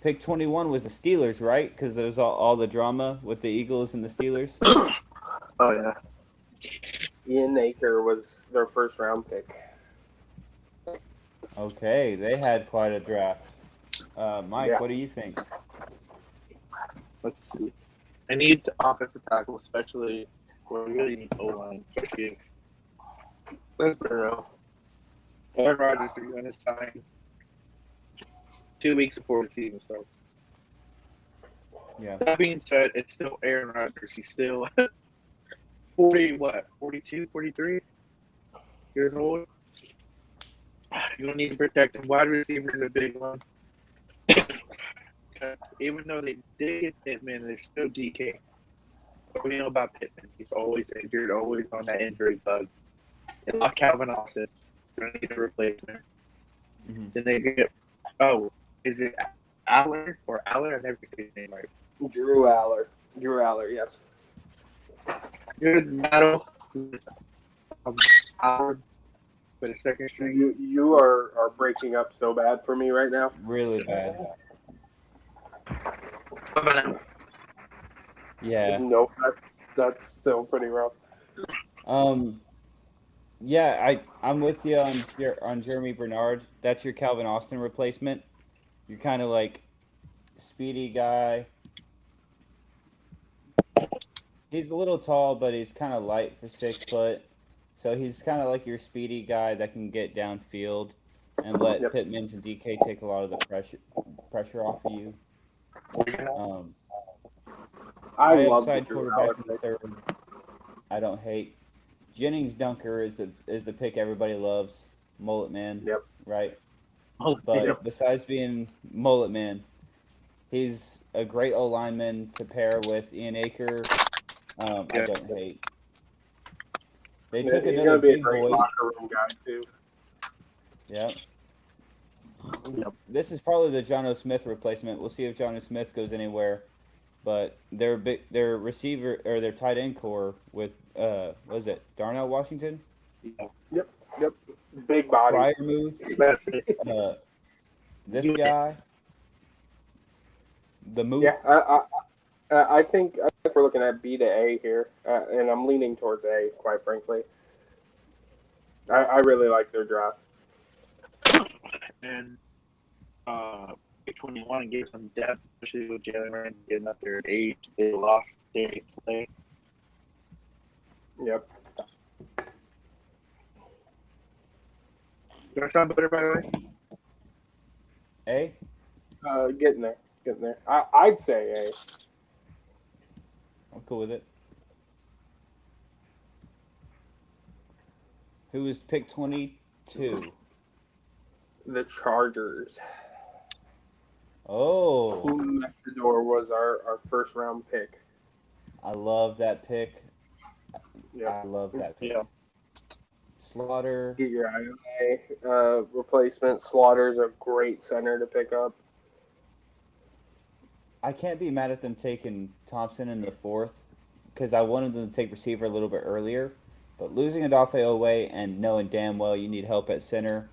Pick 21 was the Steelers, right? Because there's all the drama with the Eagles and the Steelers. Oh yeah. Ian Aker was their first round pick. Okay, they had quite a draft. Mike, Yeah. what do you think? Let's see. I need offensive tackle, especially where we really need O line, especially if let's be real. Aaron Rodgers is going to sign 2 weeks before the season starts. Yeah. That being said, it's still Aaron Rodgers. He's still 42, 43 years old. You don't need to protect him. Wide receiver is a big one. Even though they did get Pittman, they're still DK. What we know about Pittman, he's always injured, always on that injury bug. They lost Calvin Austin. They're going to need a replacement. Mm-hmm. Then they get, is it Aller or Aller? I never say his name right. Drew Aller. Yes. Good battle. Aller for the second string. You are breaking up so bad for me right now. Really bad. What about him? Yeah. No, that's still pretty rough. Yeah, I'm with you on Jeremy Bernard. That's your Calvin Austin replacement. You're kind of like speedy guy. He's a little tall, but he's kind of light for 6 foot. So he's kind of like your speedy guy that can get downfield and let Yep. Pittman and DK take a lot of the pressure off of you. I High love the upside Drew quarterback Aller in the pick. third. I don't hate. Jennings Dunker is the pick everybody loves. Mullet man. Yep. Right. Oh, But Yep. besides being Mullet man, he's a great O lineman to pair with Ian Aker. I don't hate. They took He's another gonna be a big great boy. locker room guy too. Yeah. Yep. This is probably the Jono Smith replacement. We'll see if Jono Smith goes anywhere. But their receiver or their tight end core with what is it? Darnell Washington? Yep. Big bodies. Fryer move. This guy. The move. Yeah, I think we're looking at B to A here, and I'm leaning towards A, quite frankly. I really like their draft. And 21 gave some depth, especially with Jalen Ramsey getting up there at age. They lost Darius Slay. Yep. Do I sound better, by the way? A? Getting there. I'd say A. I'm cool with it. Who was pick 22? The Chargers. Oh. Messidor was our first round pick. I love that pick. Yeah. I love that pick. Yeah. Slaughter. Get your IOA replacement. Slaughter's a great center to pick up. I can't be mad at them taking Thompson in the 4th because I wanted them to take receiver a little bit earlier. But losing Odafe away and knowing damn well you need help at center,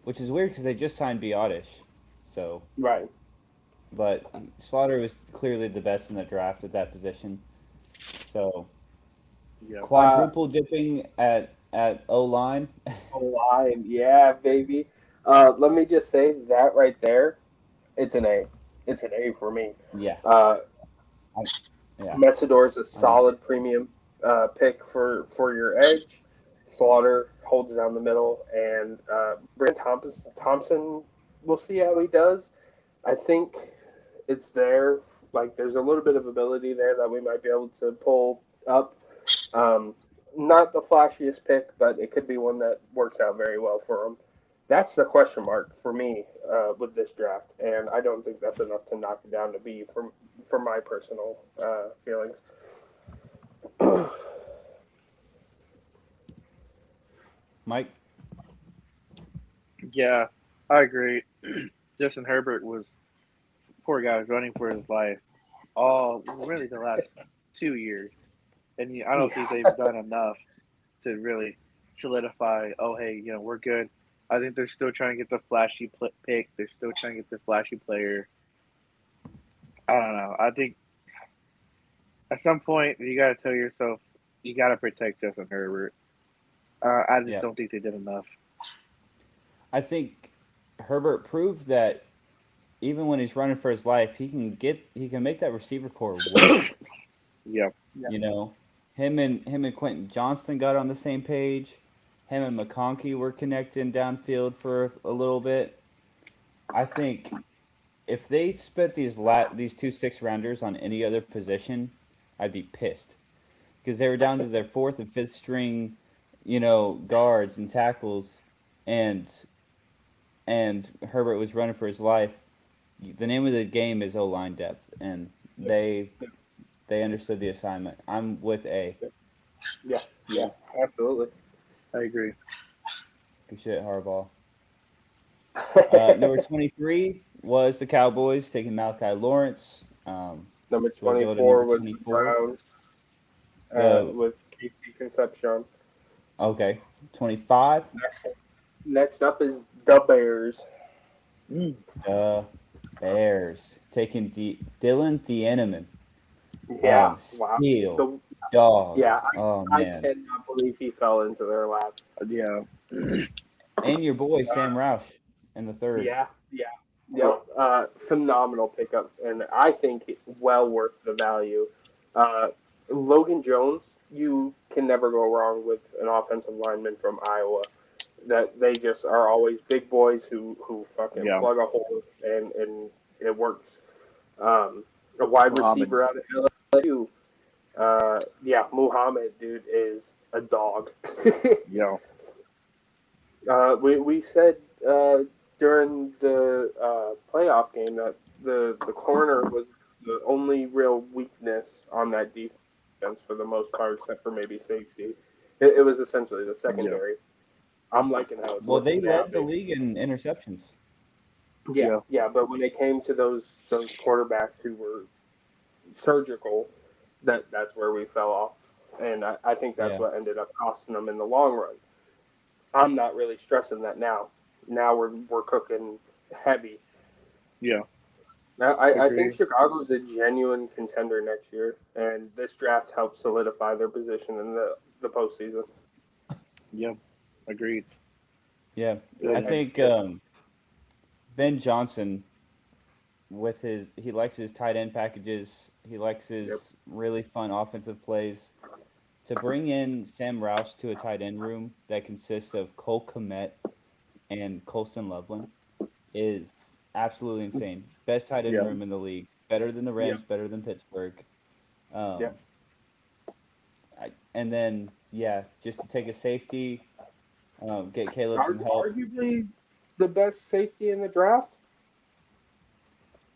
which is weird because they just signed Biotish. So. Right. But Slaughter was clearly the best in the draft at that position. So. Yeah. Quadruple dipping at O-line. O-line, yeah, baby. Let me just say that right there, it's an A. It's an A for me. Yeah. Messidor is a solid premium pick for your edge. Slaughter holds down the middle, and Brent Thompson, we'll see how he does. I think it's there. Like, there's a little bit of ability there that we might be able to pull up. Not the flashiest pick, but it could be one that works out very well for him. That's the question mark for me with this draft, and I don't think that's enough to knock it down to B for my personal feelings. Mike? Yeah, I agree. Justin Herbert was poor guy was running for his life all really the last 2 years, and I don't think Yeah, they've done enough to really solidify. Oh, hey, we're good. I think they're still trying to get the flashy pick. They're still trying to get the flashy player. I don't know. I think at some point you got to tell yourself you got to protect Justin Herbert. I just Yeah. don't think they did enough. I think Herbert proved that even when he's running for his life, he can make that receiver core work. Yeah, yeah, You know, him and Quentin Johnston got on the same page. Him and McConkey were connecting downfield for a little bit. I think if they spent these two six rounders on any other position, I'd be pissed because they were down to their fourth and fifth string, guards and tackles, and Herbert was running for his life. The name of the game is O line depth, and they understood the assignment. I'm with A. yeah, yeah, yeah, absolutely. I agree. Good shit, Harbaugh. Number 23 was the Cowboys taking Malachi Lawrence. Number So we'll go to number 24 was the 24. Browns The with Casey Concepcion. Okay, 25. Next up is the Bears. Mm. The Bears taking Dylan Thieneman. Yeah, wow. Steel The, dog. yeah, Oh I man, cannot believe he fell into their laps. Yeah, and your boy Sam Roush in the third. Yeah, yeah, yep. Phenomenal pickup, and I think well worth the value. Uh, Logan Jones, you can never go wrong with an offensive lineman from Iowa. That they just are always big boys who fucking yeah. plug a hole and it works. A wide Muhammad. receiver out of LSU. Yeah, Muhammad, dude, is a dog. Yeah, We said during the playoff game that the corner was the only real weakness on that defense for the most part, except for maybe safety. It was essentially the yeah, secondary. I'm liking how it's Well, they looking now. led the league in interceptions. Yeah, yeah, yeah, but when it came to those quarterbacks who were surgical, that's where we fell off, and I think that's Yeah, what ended up costing them in the long run. I'm not really stressing that now. Now we're cooking heavy. yeah. I think Agree. Chicago's a genuine contender next year, and this draft helps solidify their position in the postseason. Yeah, agreed. yeah. I And think Ben Johnson with he likes his tight end packages. He likes Yep. his really fun offensive plays. To bring in Sam Roush to a tight end room that consists of Cole Kmet and Colston Loveland is absolutely insane. Best tight end yeah, room in the league. Better than the Yep. Rams, better than Pittsburgh. Um, Yep. and then, yeah, just to take a safety, get Caleb some help. Arguably the best safety in the draft.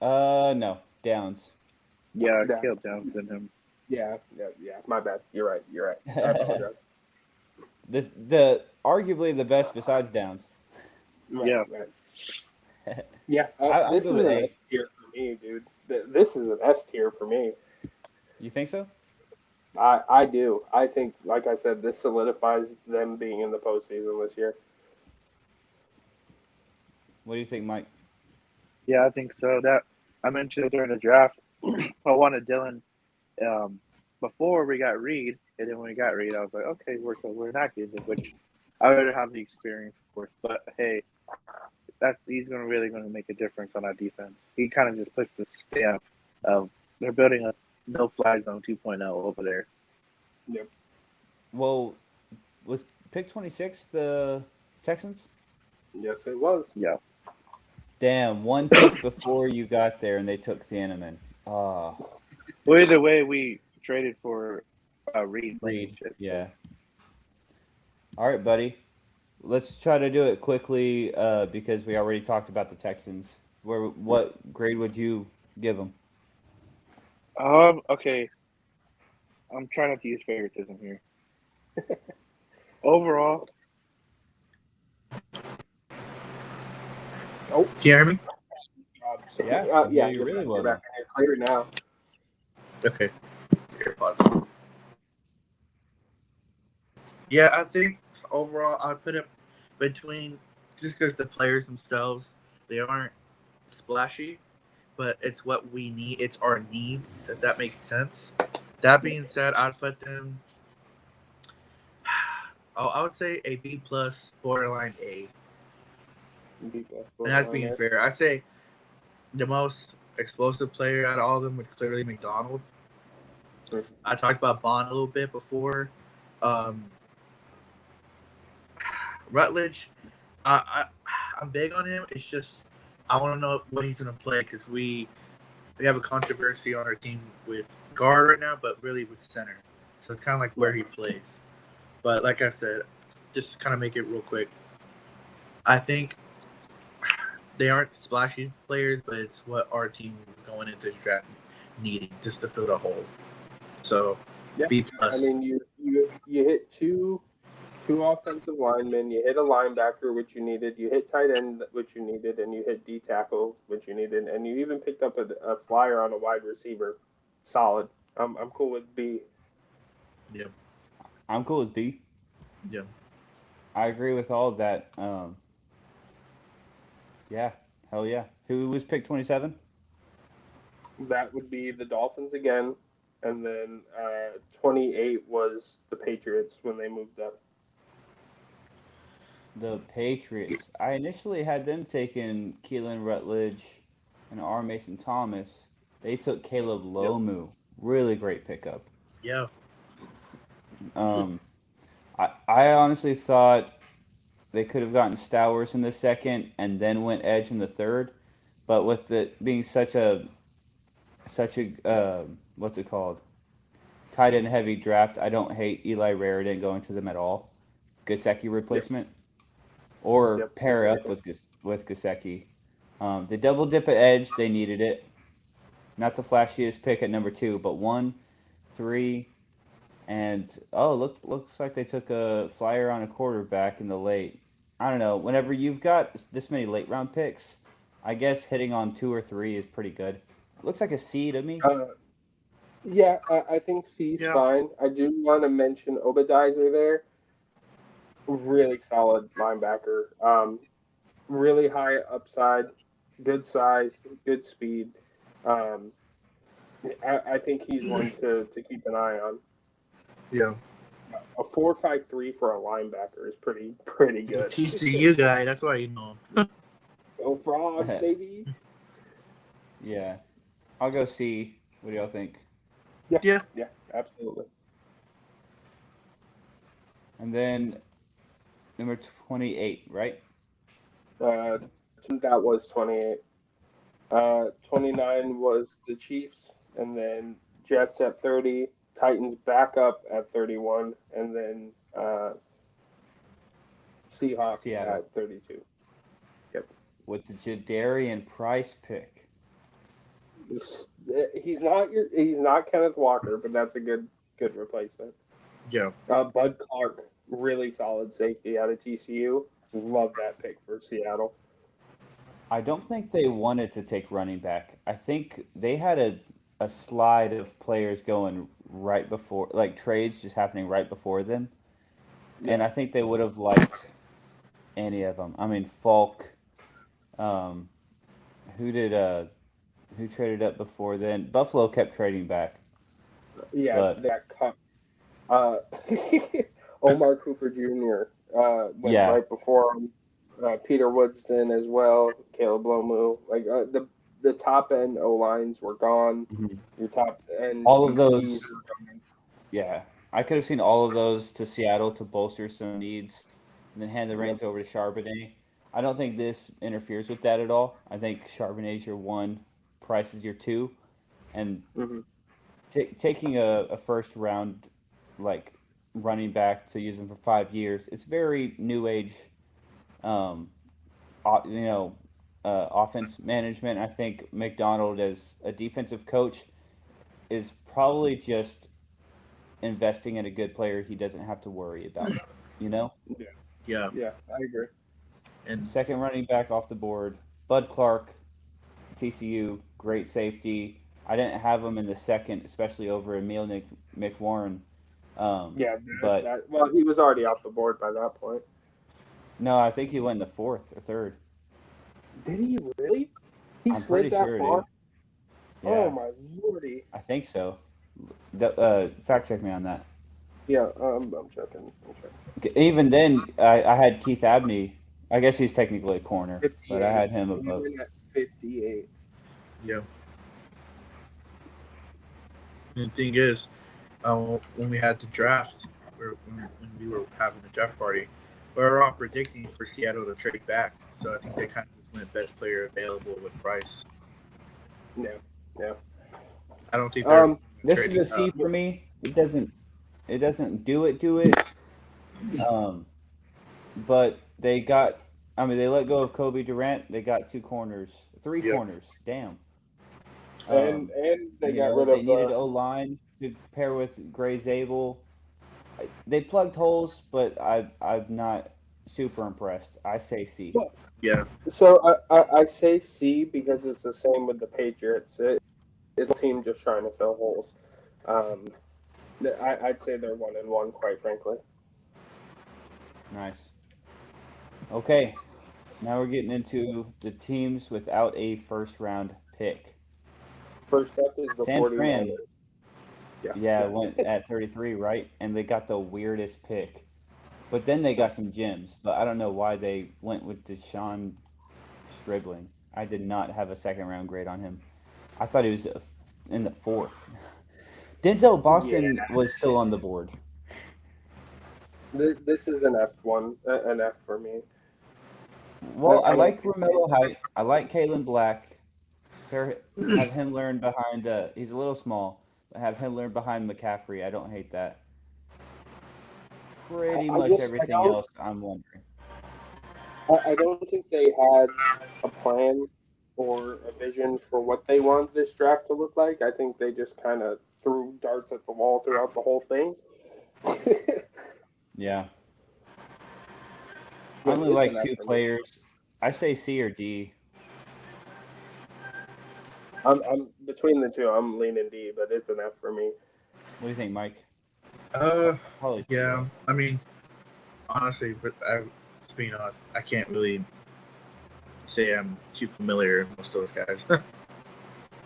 No, Downs. yeah. Yeah. Caleb Downs and him. Yeah. Yeah. Yeah. My bad. You're right. You're right. I apologize. The arguably the best besides Downs. Right. Yeah, Right. Yeah. I'll This go is with an A. S tier for me, dude. This is an S tier for me. You think so? I do. I think, like I said, this solidifies them being in the postseason this year. What do you think, Mike? yeah. I think so. That I mentioned it during the draft. I wanted Dylan um, before we got Reed, and then when we got Reed, I was like, okay, we're not getting it, which I would have the experience, of course. But hey, he's really going to make a difference on our defense. He kind of just puts the stamp of they're building a no fly zone 2.0 over there. Yep. Well, was pick 26 the Texans? Yes, it was. Yeah, Damn, one pick before you got there, and they took Thieneman. Ah, well, either way, we traded for Reed Reed. Blankenship. Yeah. All right, buddy. Let's try to do it quickly because we already talked about the Texans. What grade would you give them? Okay, I'm trying not to use favoritism here. Overall, Oh, Can you hear me? Yeah, can hear yeah, you really you're well back now. in here clear now. Okay. AirPods. Yeah, I think overall I put it between just because the players themselves they aren't splashy, but it's what we need. It's our needs, if that makes sense. That being said, I'd put them. I would say a B plus, borderline A, B plus and that's borderline being there. fair. I say the most explosive player out of all of them would clearly McDonald. Mhm. I talked about Bond a little bit before. Um, Rutledge, I'm big on him. It's just I want to know what he's going to play because we have a controversy on our team with guard right now, but really with center. So it's kind of like Yeah. where he plays. But like I said, just kind of make it real quick. I think they aren't splashy players, but it's what our team is going into draft needing just to fill the hole. So Yeah. B I plus. mean, you hit two offensive linemen, you hit a linebacker, which you needed, you hit tight end, which you needed, and you hit D tackle, which you needed, and you even picked up a flyer on a wide receiver. Solid. I'm cool with B. Yeah, I'm cool with B. yeah, I agree with all of that. Yeah, hell yeah. Who was picked 27? That would be the Dolphins again, and then 28 was the Patriots when they moved up. The Patriots. I initially had them taking Keelan Rutledge and R. Mason Thomas. They took Caleb Yep. Lomu. Really great pickup. yeah, Um, I honestly thought they could have gotten Stowers in the second and then went edge in the third, but with it being such a what's it called, tight end heavy draft, I don't hate Eli Raridan going to them at all. Gasecki Yep. replacement or Yep. pair up Exactly. with Gasecki. The double dip at edge, they needed it. Not the flashiest pick at number two, but one, three, and oh, looks like they took a flyer on a quarterback in the late. I don't know. Whenever you've got this many late round picks, I guess hitting on two or three is pretty good. It looks like a C to me. Uh, yeah, I think C's yeah, fine. I do want to mention Obadizer there. Really solid linebacker. Really high upside, good size, good speed. Um, I think he's one to keep an eye on. yeah. A 4.53 for a linebacker is pretty The good. TCU guy. That's why you know him. Go frogs, baby! Yeah, I'll go C. What do y'all think? Yeah, Yeah, yeah, absolutely. And then number 28, right? Uh, that was 28. 29 was the Chiefs, and then Jets at 30, Titans back up at 31, and then Seahawks Seattle at 32. Yep. with the Jadarian Price pick. He's not Kenneth Walker, but that's a good replacement. yeah, Bud Clark, really solid safety out of TCU. Love that pick for Seattle. I don't think they wanted to take running back. I think they had a slide of players going right before, like trades just happening right before them. And Yeah, I think they would have liked any of them. I mean, Falk, um, who did, who traded up before then? Buffalo kept trading back, yeah, but that cut. Uh, Omar Cooper Jr. Went yeah, right before him. Peter Woodston as well. Caleb Lomu. Like the top end O lines were gone. mhm. Your top end All of DBs those, were gone. yeah. I could have seen all of those to Seattle to bolster some needs and then hand the Yep. reins over to Charbonnet. I don't think this interferes with that at all. I think Charbonnet's your one, Price is your two, and Hmm. taking a first round like running back to use him for 5 years, it's very new age, um, you know, offense management. I think McDonald as a defensive coach is probably just investing in a good player he doesn't have to worry about. You know, Yeah, yeah. yeah, I agree. And second running back off the board. Bud Clark, TCU, great safety. I didn't have him in the second, especially over Emil McWarren. Yeah, But well, he was already off the board by that point. no, I think he went in the fourth or third. Did he really? He I'm pretty slid that sure, far? dude. Oh Yeah, my lordy! I think so. Fact check me on that. Yeah, I'm checking. I'm checking. Even then, I had Keith Abney. I guess he's technically a corner, but I 58. had him He above. went at 58. Yeah. And the thing is, when we had the draft, when we were having the draft party, we were all predicting for Seattle to trade back. So I think they kind of just went best player available with Price. Yeah, yeah. I don't think they're This is trading a C up. for me. It doesn't do it. Um, but they got. I mean, they let go of Kobe Durant. They got three Yep. corners. Damn. And they got rid They of needed O line to pair with Gray Zabel. They plugged holes, but I'm not super impressed. I say C. well, Yeah. so I say C because it's the same with the Patriots. It's a team just trying to fill holes. Um, I'd say they're 1-1, quite frankly. Nice. Okay, now we're getting into the teams without a first round pick. First up is the San 49ers. Fran, Yeah. went at 33, right? And they got the weirdest pick. But then they got some gems. But I don't know why they went with Deshaun Stribling. I did not have a second round grade on him. I thought he was in the fourth. Denzel Yeah. Boston was still on the board. This is an F1, an F for me. Well, I I don't like think Romello Height. I like Kalen Black. Have him learn behind. He's a little small, but have him learn behind McCaffrey. I don't hate that. Pretty much I everything don't else, I'm wondering. I don't think they had a plan or a vision for what they want this draft to look like. I think they just kind of threw darts at the wall throughout the whole thing. Yeah, I But only it's an like F two for me. players. I say C or D. I'm between the two. I'm leaning D, but it's an F for me. What do you think, Mike? Probably C, Yeah. right? I mean, honestly, but just being honest, I can't really say I'm too familiar with most of those guys.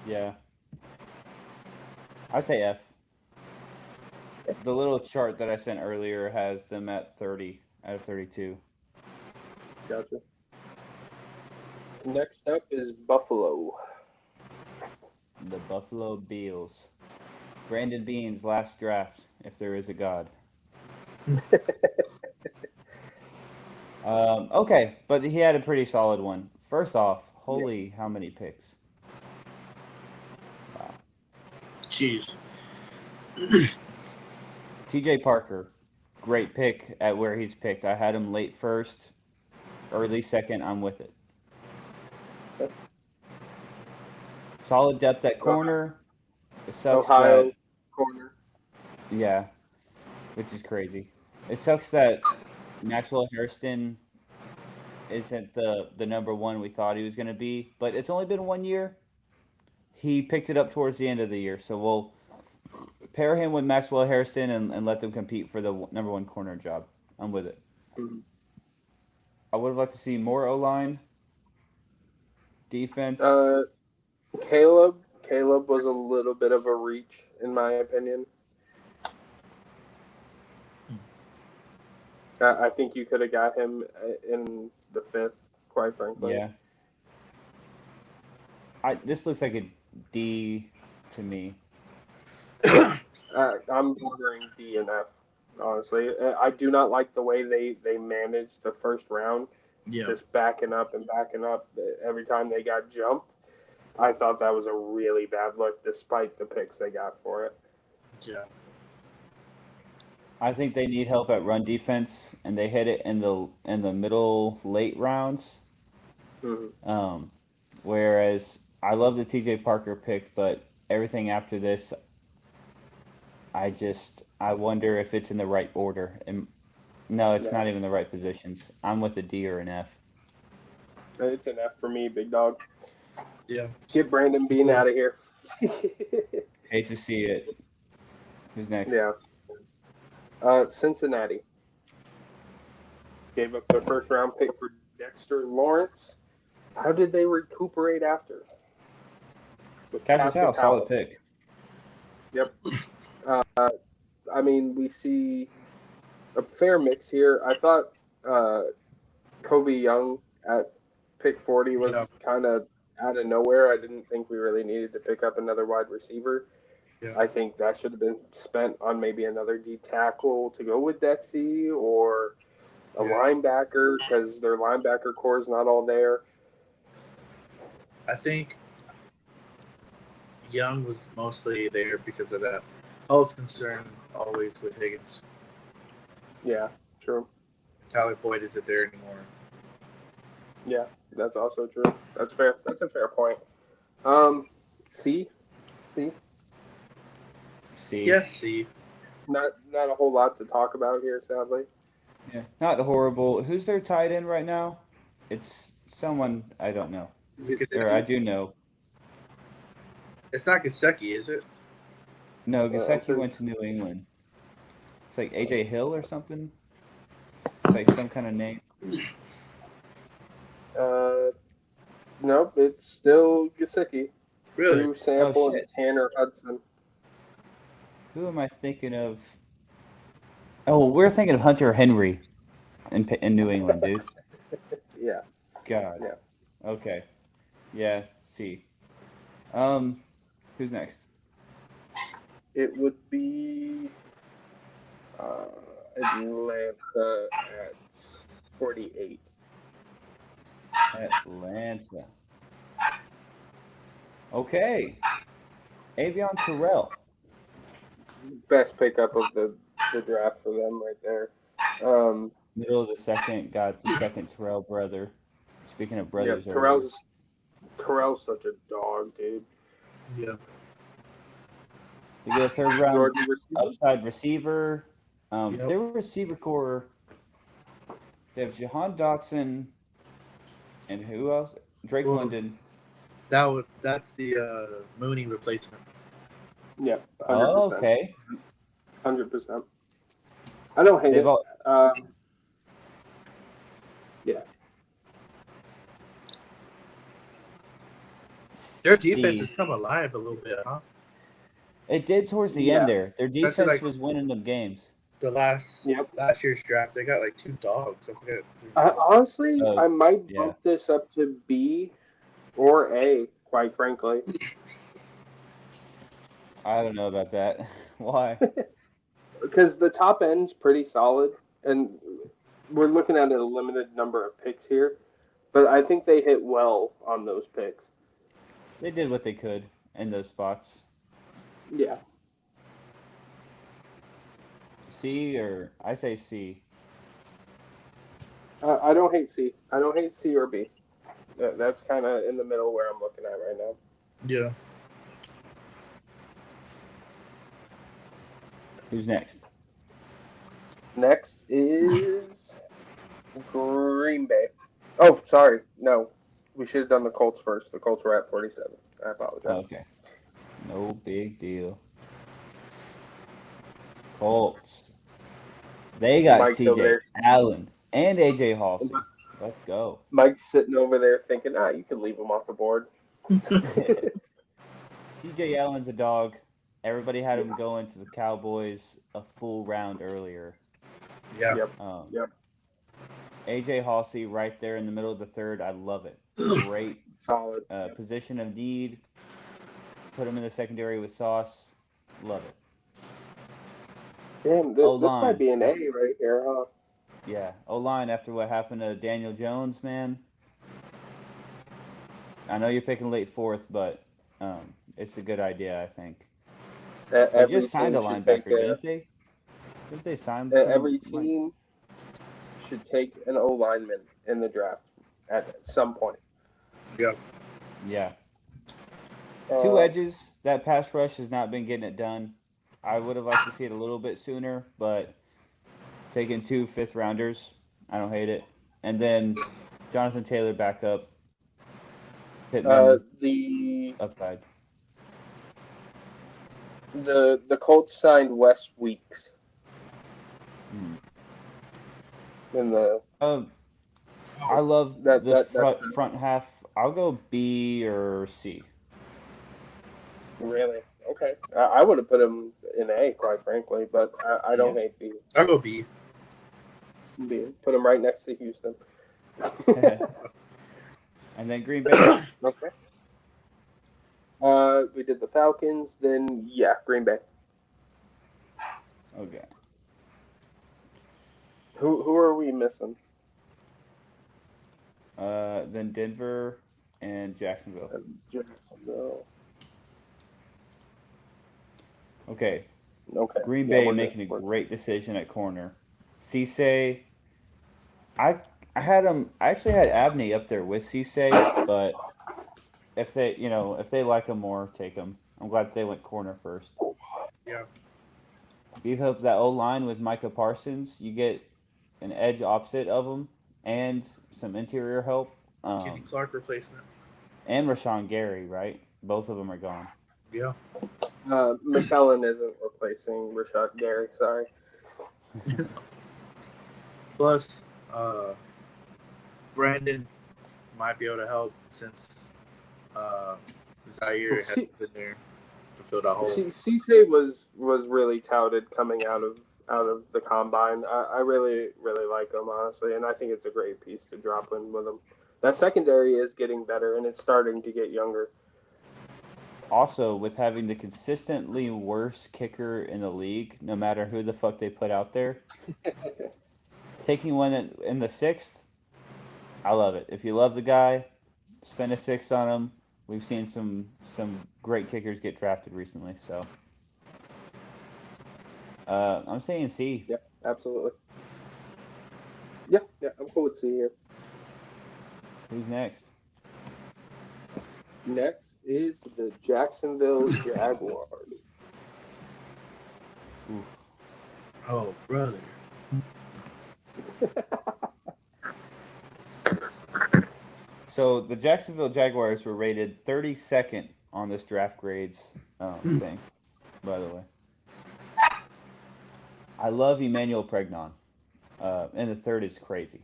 Yeah, I say F. The little chart that I sent earlier has them at 30 out of 32. Gotcha. Next up is Buffalo. The Buffalo Bills. Brandon Bean's last draft, if there is a God. Okay, but he had a pretty solid one. First off, holy, how many picks? Wow. Jeez. TJ Parker, great pick at where he's picked. I had him late first, early second. I'm with it. Solid depth at corner. It sucks Ohio that, corner. yeah, which is crazy. It sucks that Maxwell Hairston isn't the number one we thought he was going to be, but it's only been 1 year. He picked it up towards the end of the year, so we'll pair him with Maxwell Hairston and let them compete for the number one corner job. I'm with it. Mhm. I would have liked to see more O line, defense. Uh, Caleb was a little bit of a reach, in my opinion. I think you could have got him in the fifth, quite frankly. Yeah, this looks like a D to me. I'm bordering D and F, honestly. I do not like the way they managed the first round, Yeah. just backing up and backing up every time they got jumped. I thought that was a really bad look, despite the picks they got for it. Yeah. I think they need help at run defense, and they hit it in the middle late rounds. Mm-hmm. Whereas I love the TJ Parker pick, but everything after this, I wonder if it's in the right order. And no, it's Yeah. not even the right positions. I'm with a D or an F. It's an F for me, big dog. Yeah. Get Brandon Bean out of here. Hate to see it. Who's next? Yeah. Cincinnati gave up their first round pick for Dexter Lawrence. How did they recuperate after? With Cassius Howe, solid Howe. pick. Yep. I mean, we see a fair mix here. I thought Kobe Young at pick 40 was kind of out of nowhere. I didn't think we really needed to pick up another wide receiver. Yeah. I think that should have been spent on maybe another D tackle to go with Dexy or a linebacker because their linebacker core is not all there. I think Young was mostly there because of that health concern always with Higgins. Yeah, true. Tyler Boyd isn't there anymore. Yeah, that's also true. That's fair. That's a fair point. C. Yes, C. Not a whole lot to talk about here, sadly. Yeah, not horrible. Who's their tight end right now? It's someone I don't know. Or I do know. It's not Gesicki, is it? No, Gesicki went to New England. It's like AJ Hill or something. It's like some kind of name. Nope, it's still Gesicki. Really? Drew Sample and Tanner Hudson. Who am I thinking of? Oh, we're thinking of Hunter Henry in New England, dude. Yeah. God. Yeah. Okay. Yeah. C. Who's next? It would be Atlanta at 48. Atlanta. Okay. Avion Terrell. Best pickup of the draft for them right there. Middle of the second, got the second Terrell brother. Speaking of brothers, yeah, Terrell's such a dog, dude. Yeah. You get a third round upside receiver. Their receiver core. They have Jahan Dotson, and who else? Drake London. That's the Mooney replacement. Yeah. 100%. Oh, okay. 100%. I don't hate it. Yeah. Their defense has come alive a little bit, huh? It did towards the end there. Their defense was winning them games. The last year's draft, they got like 2 dogs. I forget. Honestly, I might bump this up to B or A, quite frankly. I don't know about that. Why? Because the top end's pretty solid, and we're looking at a limited number of picks here, but I think they hit well on those picks. They did what they could in those spots. Yeah. C or I say C. I don't hate C. I don't hate C or B. That's kind of in the middle where I'm looking at right now. Yeah. Who's next? Next is Green Bay. Oh, sorry. No. We should have done the Colts first. The Colts were at 47. I apologize. Okay. No big deal. Colts. They got Mike's CJ Allen and AJ Halsey. Let's go. Mike's sitting over there thinking, you can leave him off the board. CJ Allen's a dog. Everybody had him going to the Cowboys a full round earlier. Yeah. Yep. AJ Halsey right there in the middle of the third. I love it. Great. Solid. Position of need. Put him in the secondary with Sauce. Love it. Damn, this might be an A right here, huh? Yeah. O-line after what happened to Daniel Jones, man. I know you're picking late fourth, but it's a good idea, I think. They just signed a linebacker, didn't they? Didn't they sign every team should take an O-lineman in the draft at some point. Yep. Yeah. 2 edges. That pass rush has not been getting it done. I would have liked to see it a little bit sooner, but taking 2 fifth-rounders, I don't hate it. And then Jonathan Taylor back up. Pittman The upside. Colts signed Wes Weeks Hmm. in the. I love That- the that's front half. I'll go B or C. Really? Okay. I would have put him in A, quite frankly, but I don't hate B. I'll go B. B. Put him right next to Houston. And then Green Bay. Okay. We did the Falcons, then Green Bay. Okay. Who are we missing? Then Denver and Jacksonville. Jacksonville. Okay. Okay. Green Yeah, Bay we're making good. a great decision at corner. Cisse. I had him. I actually had Abney up there with Cisse, but if they like him more, take him. I'm glad they went corner first. Yeah. Beef up that O line with Micah Parsons. You get an edge opposite of him and some interior help. Kenny Clark replacement. And Rashawn Gary, right? Both of them are gone. Yeah. McKellen isn't replacing Rashad Gary. Sorry. Plus, Brandon might be able to help since Zaire has been there to fill that hole. Cisse was really touted coming out of the combine. I really like him, honestly, and I think it's a great piece to drop in with him. That secondary is getting better, and it's starting to get younger. Also, with having the consistently worst kicker in the league, no matter who the fuck they put out there, taking one in the 6th, I love it. If you love the guy, spend a 6th on him. We've seen some great kickers get drafted recently, so I'm saying C. Yeah, absolutely. Yeah, I'm cool with C here. Who's next? Next is the Jacksonville Jaguars. Oof. Oh, brother. So the Jacksonville Jaguars were rated 32nd on this draft grades thing, by the way. I love Emmanuel Pregnon. And the 3rd is crazy.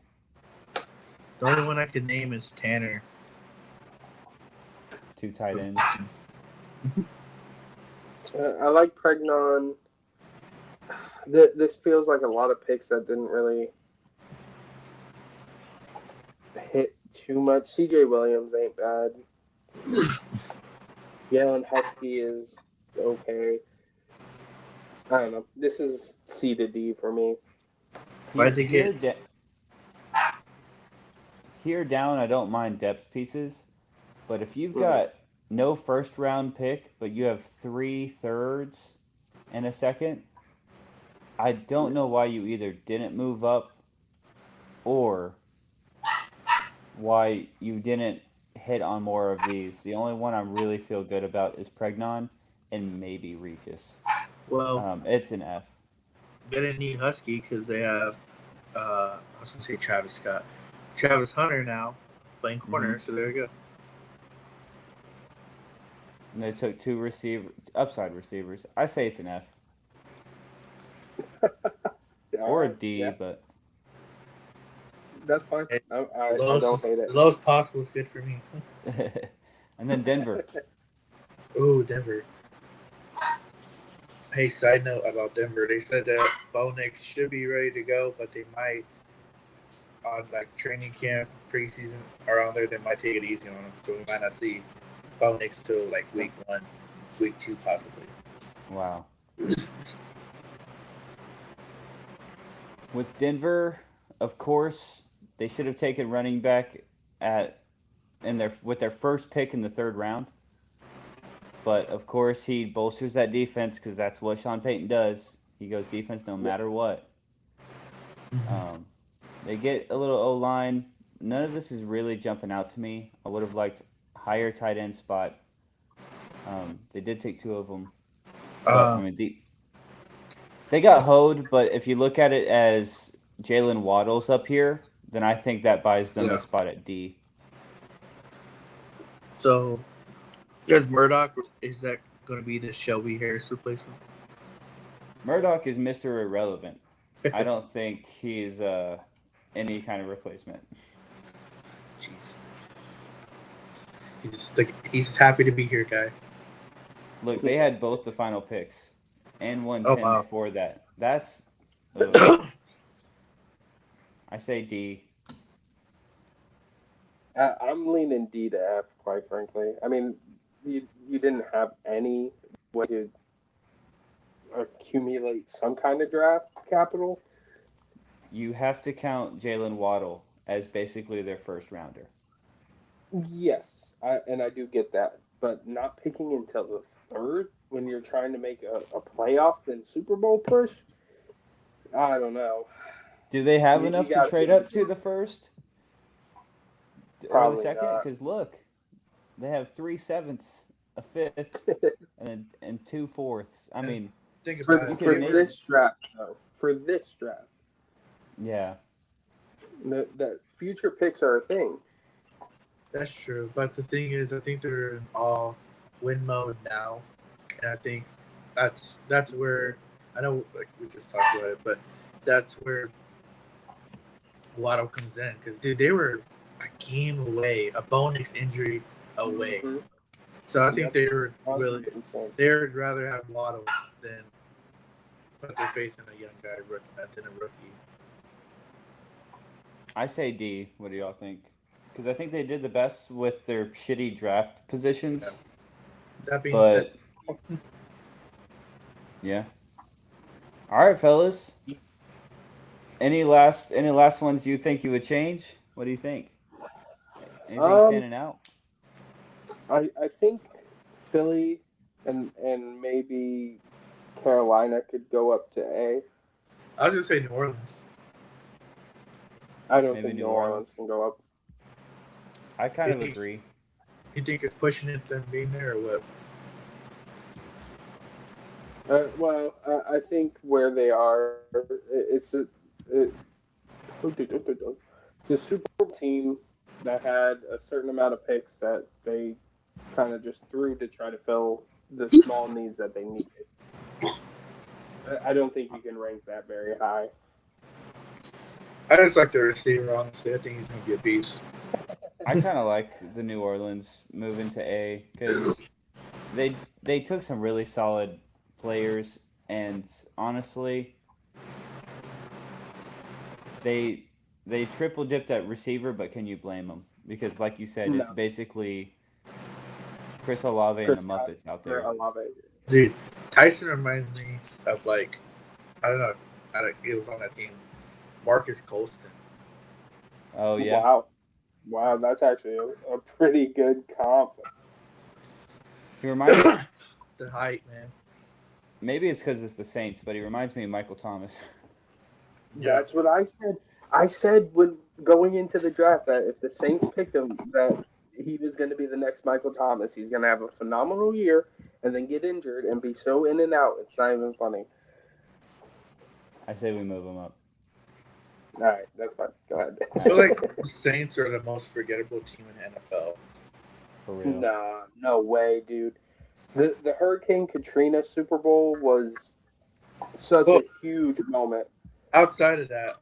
The only one I can name is Tanner. 2 tight ends. I like Pregnon. This feels like a lot of picks that didn't really hit too much. CJ Williams ain't bad. Jalen Husky is okay. I don't know. This is C to D for me. Here down, I don't mind depth pieces, but if you've got no 1st round pick, but you have 3 3rds and a 2nd, I don't know why you either didn't move up or why you didn't hit on more of these. The only one I really feel good about is Pregnon and maybe Regis. Well, it's an F. They didn't need Husky because they have, I was going to say Travis Scott. Travis Hunter now playing corner, so there you go. And they took 2 upside receivers. I say it's an F. Or a D, but... That's fine. I don't hate it. The lowest possible is good for me. And then Denver. Oh, Denver. Hey, side note about Denver. They said that Bo Nix should be ready to go, but they might, on like training camp, preseason, around there, they might take it easy on him. So we might not see Bo Nix till like week 1, week 2 possibly. Wow. With Denver, of course, they should have taken running back with their first pick in the 3rd round. But of course, he bolsters that defense because that's what Sean Payton does. He goes defense no matter what. They get a little O-line. None of this is really jumping out to me. I would have liked higher tight end spot. They did take 2 of them. But, they got hoed, but if you look at it as Jalen Waddle's up here, then I think that buys them Yeah. a spot at D. So, is Murdoch, is that going to be the Shelby Harris replacement? Murdoch is Mr. Irrelevant. I don't think he's any kind of replacement. Jeez. He's happy to be here, guy. Look, they had both the final picks and 110 wow. before that. That's ugh. I say D. I'm leaning D to F, quite frankly. I mean, you didn't have any way to accumulate some kind of draft capital. You have to count Jalen Waddle as basically their first rounder. Yes, I do get that, but not picking until the third when you're trying to make a playoff and Super Bowl push. I don't know. Do they have You enough to gotta trade be- up to the first or the Probably second? not. Because look, they have 3/7, a fifth, and 2/4. I mean, Think for about it. can make- this draft, though, for this draft, yeah. that future picks are a thing. That's true, but the thing is, I think they're in all win mode now, and I think that's where I know like we just talked about it, but that's where Waddle comes in because dude, they were a game away, a bonus injury away. Mhm. So I think they were 100%. they would rather have Waddle than put their faith in a young guy than a rookie. I say D. What do y'all think? Because I think they did the best with their shitty draft positions. That being But said, yeah. All right, fellas. Any last ones you think you would change? What do you think? Anything standing out? I think Philly and maybe Carolina could go up to A. I was gonna say New Orleans. I don't Maybe think New New Orleans Orleans. can go up. I kind of agree. You think it's pushing it them being there or what? Well, I think where they are, it's a Super Bowl team that had a certain amount of picks that they kind of just threw to try to fill the small needs that they needed. I don't think you can rank that very high. I just like the receiver, honestly. I think he's gonna be a beast. I kind of like the New Orleans moving to A because they took some really solid players, and honestly, they triple dipped at receiver. But can you blame them? Because like you said, it's No. basically Chris Olave and the Muppets out there. I love it. Dude, Tyson reminds me of like I don't know. It was on that team. Marcus Colston. Oh yeah. Wow, that's actually a pretty good comp. He reminds me. The height, man. Maybe it's because it's the Saints, but he reminds me of Michael Thomas. Yeah. That's what I said. I said when going into the draft that if the Saints picked him, that he was going to be the next Michael Thomas. He's going to have a phenomenal year and then get injured and be so in and out. It's not even funny. I say we move him up. All right, that's fine. Go ahead. I feel like the Saints are the most forgettable team in the NFL. For real. Nah, no way, dude. The Hurricane Katrina Super Bowl was such a huge moment. Outside of that,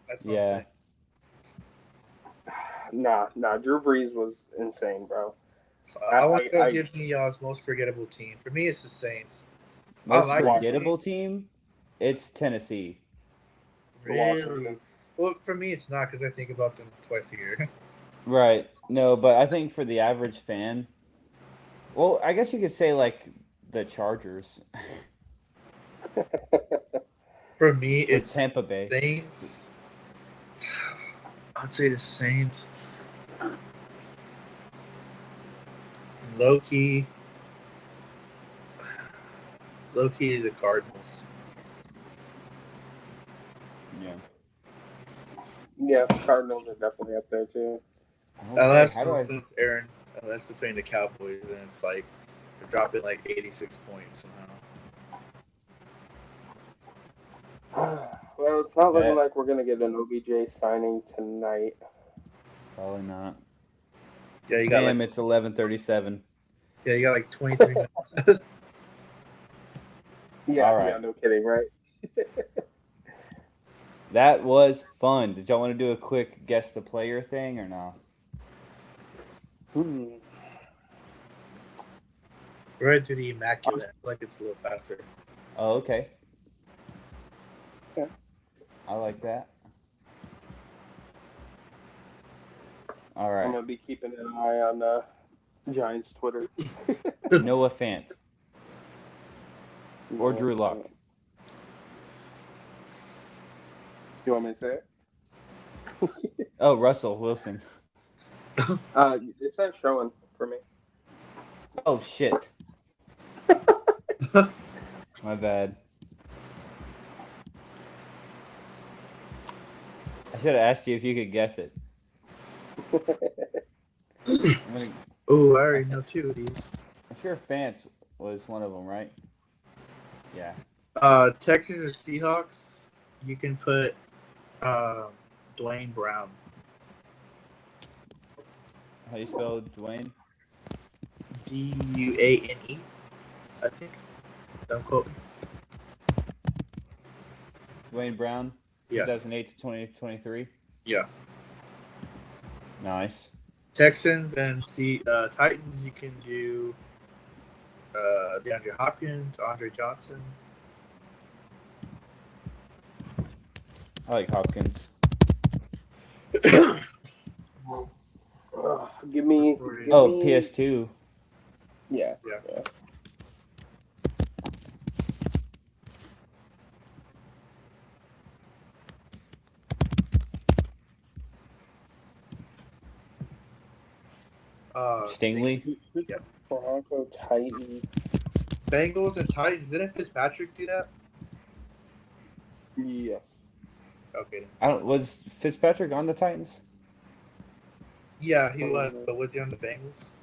that's what I'm Yeah. saying. Nah. Drew Brees was insane, bro. I want to give me y'all's most forgettable team. For me, it's the Saints. Most I like forgettable team? It's Tennessee. Really? Well, for me, it's not because I think about them twice a year. Right. No, but I think for the average fan, well, I guess you could say like the Chargers. For me, With it's Tampa Bay. Saints. I'd say the Saints. Low-key, the Cardinals. Yeah. Yeah, Cardinals are definitely up there too. Unless How do I... unless they're playing the Cowboys, then it's like they're dropping like 86 points somehow. Well, it's not looking Bet. like we're gonna get an OBJ signing tonight. Probably not. Yeah, you got Damn, like it's 11:37. you got like 23 minutes. Yeah, All right. yeah, no kidding, right? That was fun. Did y'all want to do a quick guess the player thing or no? Hmm. We're going to do the immaculate. I feel like it's a little faster. Oh, okay. Yeah. I like that. All I'm right. gonna be keeping an eye on Giants Twitter. Noah Fant or Drew Lock. You want me to say it? Oh, Russell Wilson. It's not showing for me. Oh shit. My bad. I should have asked you if you could guess it. Oh, I already know two of these. I'm sure Fant was one of them, right? Yeah. Texans and Seahawks. You can put Dwayne Brown. How you spell Dwayne? Duane, I think. Don't quote me. Dwayne Brown. Yeah. 2008 to 2023. Yeah. Nice. Texans and Titans. You can do DeAndre Hopkins, Andre Johnson. I like Hopkins. Give me. PS2. Yeah. Stingley. Yep. Bronco Titans. Bengals and Titans. Didn't Fitzpatrick do that? Yes. Okay. Was Fitzpatrick on the Titans? Yeah, he was, but was he on the Bengals?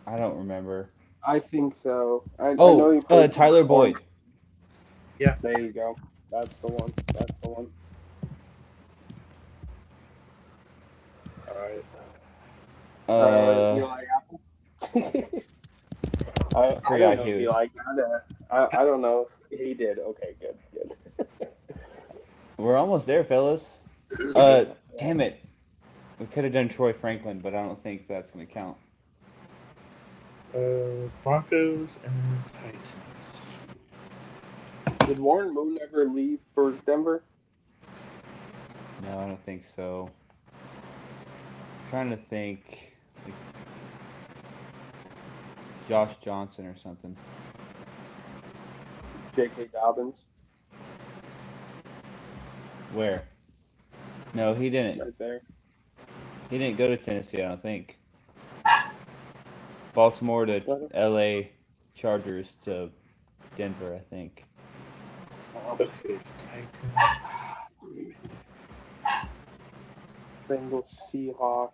I don't remember. I think so. I know he played Tyler Boyd. Yeah. There you go. That's the one. All right. Eli Apple. I forgot don't know he if was. Eli got I don't know if he did. Okay, good. We're almost there, fellas. Damn it. We could have done Troy Franklin, but I don't think that's going to count. Broncos and Titans. Did Warren Moon ever leave for Denver? No, I don't think so. I'm trying to think. Like Josh Johnson or something. J.K. Dobbins. Where? No, he didn't. Right there. He didn't go to Tennessee, I don't think. Baltimore to L.A. Chargers to Denver, I think. Okay, Titans. Bengals, Seahawk.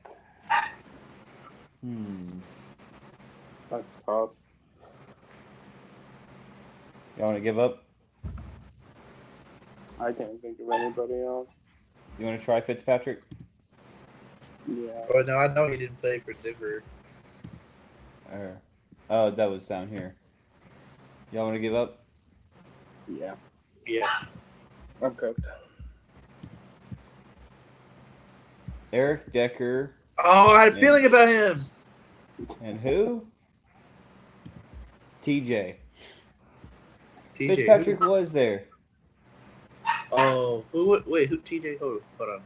That's tough. Y'all want to give up? I can't think of anybody else. You want to try Fitzpatrick? Yeah. Oh, no, I know he didn't play for Denver. Oh, that was down here. Y'all want to give up? Yeah. Yeah. I'm cooked. Eric Decker. Oh, I had a feeling about him. And who? TJ. TJ. Fitzpatrick was there. Oh, who? Wait, who? TJ? Hold on.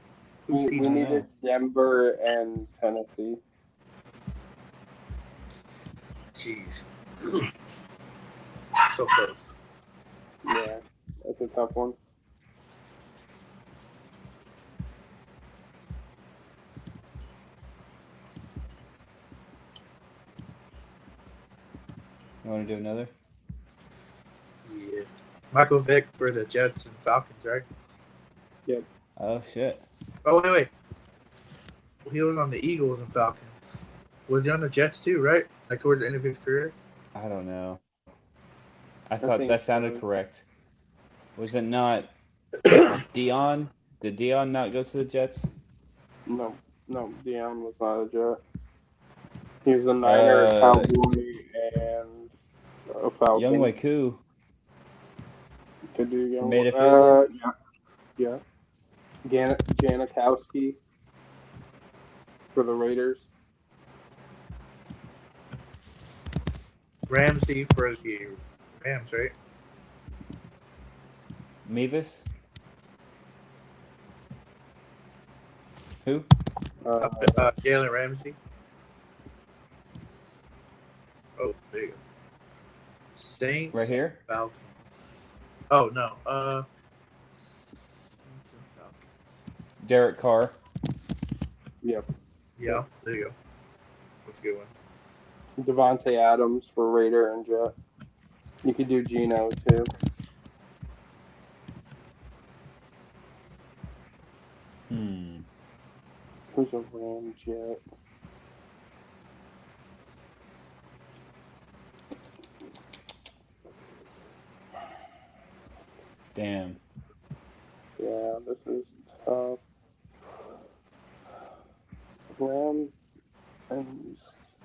Who's We TJ? needed Denver and Tennessee. Jeez. So close. Yeah, that's a tough one. You want to do another? Yeah. Michael Vick for the Jets and Falcons, right? Yep. Oh, shit. Oh, wait. He was on the Eagles and Falcons. Was he on the Jets too, right? Like towards the end of his career? I don't know. I thought that sounded correct. Was it not Dion. Did Dion not go to the Jets? No, Dion was not a Jet. He was a Niner, Uh, Cowboy, and a Young Falcon. Koo Could do from young. Made Field Goal. Yeah. Janikowski for the Raiders. Ramsey for the Rams, right? Mevis. Who? Jalen Ramsey. Oh, there you go. Saints. Right here. Falcons. Oh no. Saints and Falcons. Derek Carr. Yep. Yeah, there you go. That's a good one. Devontae Adams for Raider and Jet. You could do Geno too. Who's a Ram Jet? Damn. Yeah, this is tough. Ram and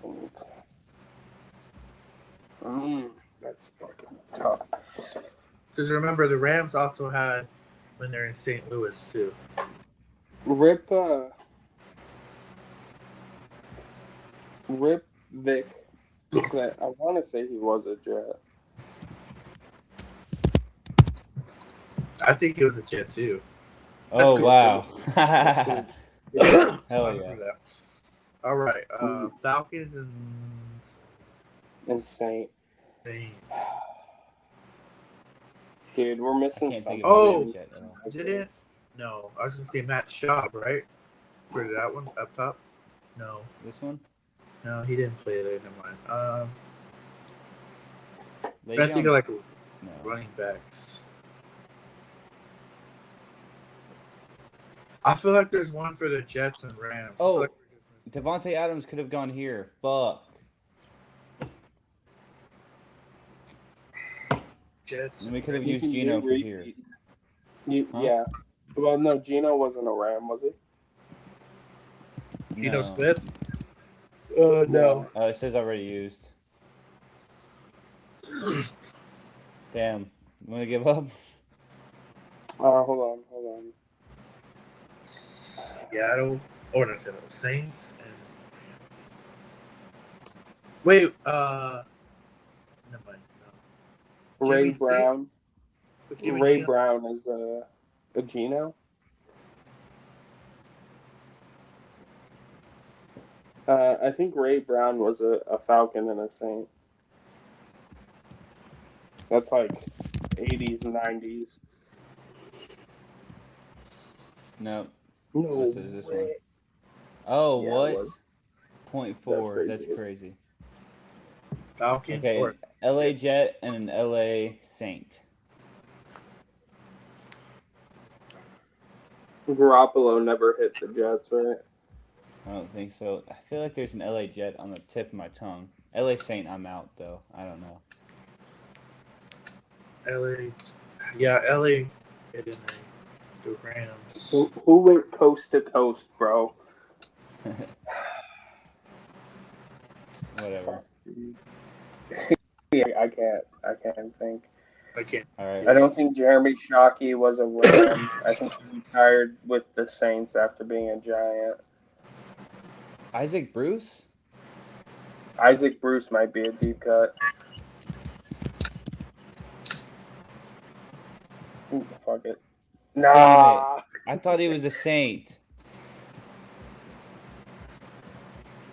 Saints. That's fucking tough. Because remember, the Rams also had when they're in St. Louis too. Rip Vic. I want to say he was a Jet. I think it was a Jet too. Oh wow. Hell Yeah. All right. Falcons and Saints. Saints. Dude, we're missing something. Oh, did it? No, I was gonna say Matt Schaub, right? For that one up top. No, this one. No, he didn't play there. Never mind. I think of like running backs. I feel like there's one for the Jets and Rams. Oh, Devontae Adams could have gone here. Fuck. Jets. And we could have used Geno for here. Yeah. Well, no, Geno wasn't a Ram, was he? Geno Smith? No. It says already used. Damn. You want to give up? Hold on. Seattle. Oh, no, Saints and Rams. Wait, never mind. No. Ray Brown. Ray Brown is a Geno. I think Ray Brown was a Falcon and a Saint. That's like 80s and 90s. No. No. This is this one. Oh, Yeah, what? 0.4. That's crazy. Falcon? Okay, or LA Jet and an LA Saint. Garoppolo never hit the Jets, right? I don't think so. I feel like there's an LA Jet on the tip of my tongue. LA Saint, I'm out, though. I don't know. LA. Yeah, LA. It is the Rams. Who went coast to coast, bro? Whatever. Yeah, I can't think. I can't. All right. I don't think Jeremy Shockey was a Ram. I think he retired with the Saints after being a Giant. Isaac Bruce? Isaac Bruce might be a deep cut. Ooh, fuck it. Nah. I thought he was a Saint.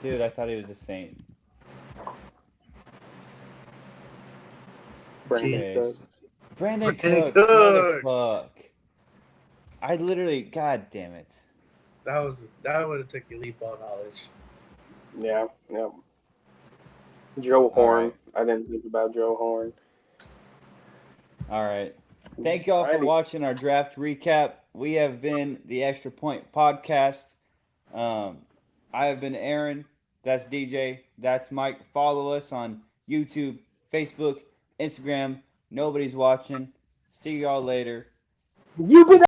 Dude, I thought he was a Saint. Brandon Cooks. Motherfuck. I literally, god damn it. That would have took you leap on knowledge. Yeah. Joe Horn. Right. I didn't think about Joe Horn. All right. Thank y'all for watching our draft recap. We have been the Extra Point Podcast. I have been Aaron. That's DJ. That's Mike. Follow us on YouTube, Facebook, Instagram. Nobody's watching. See y'all later. You've been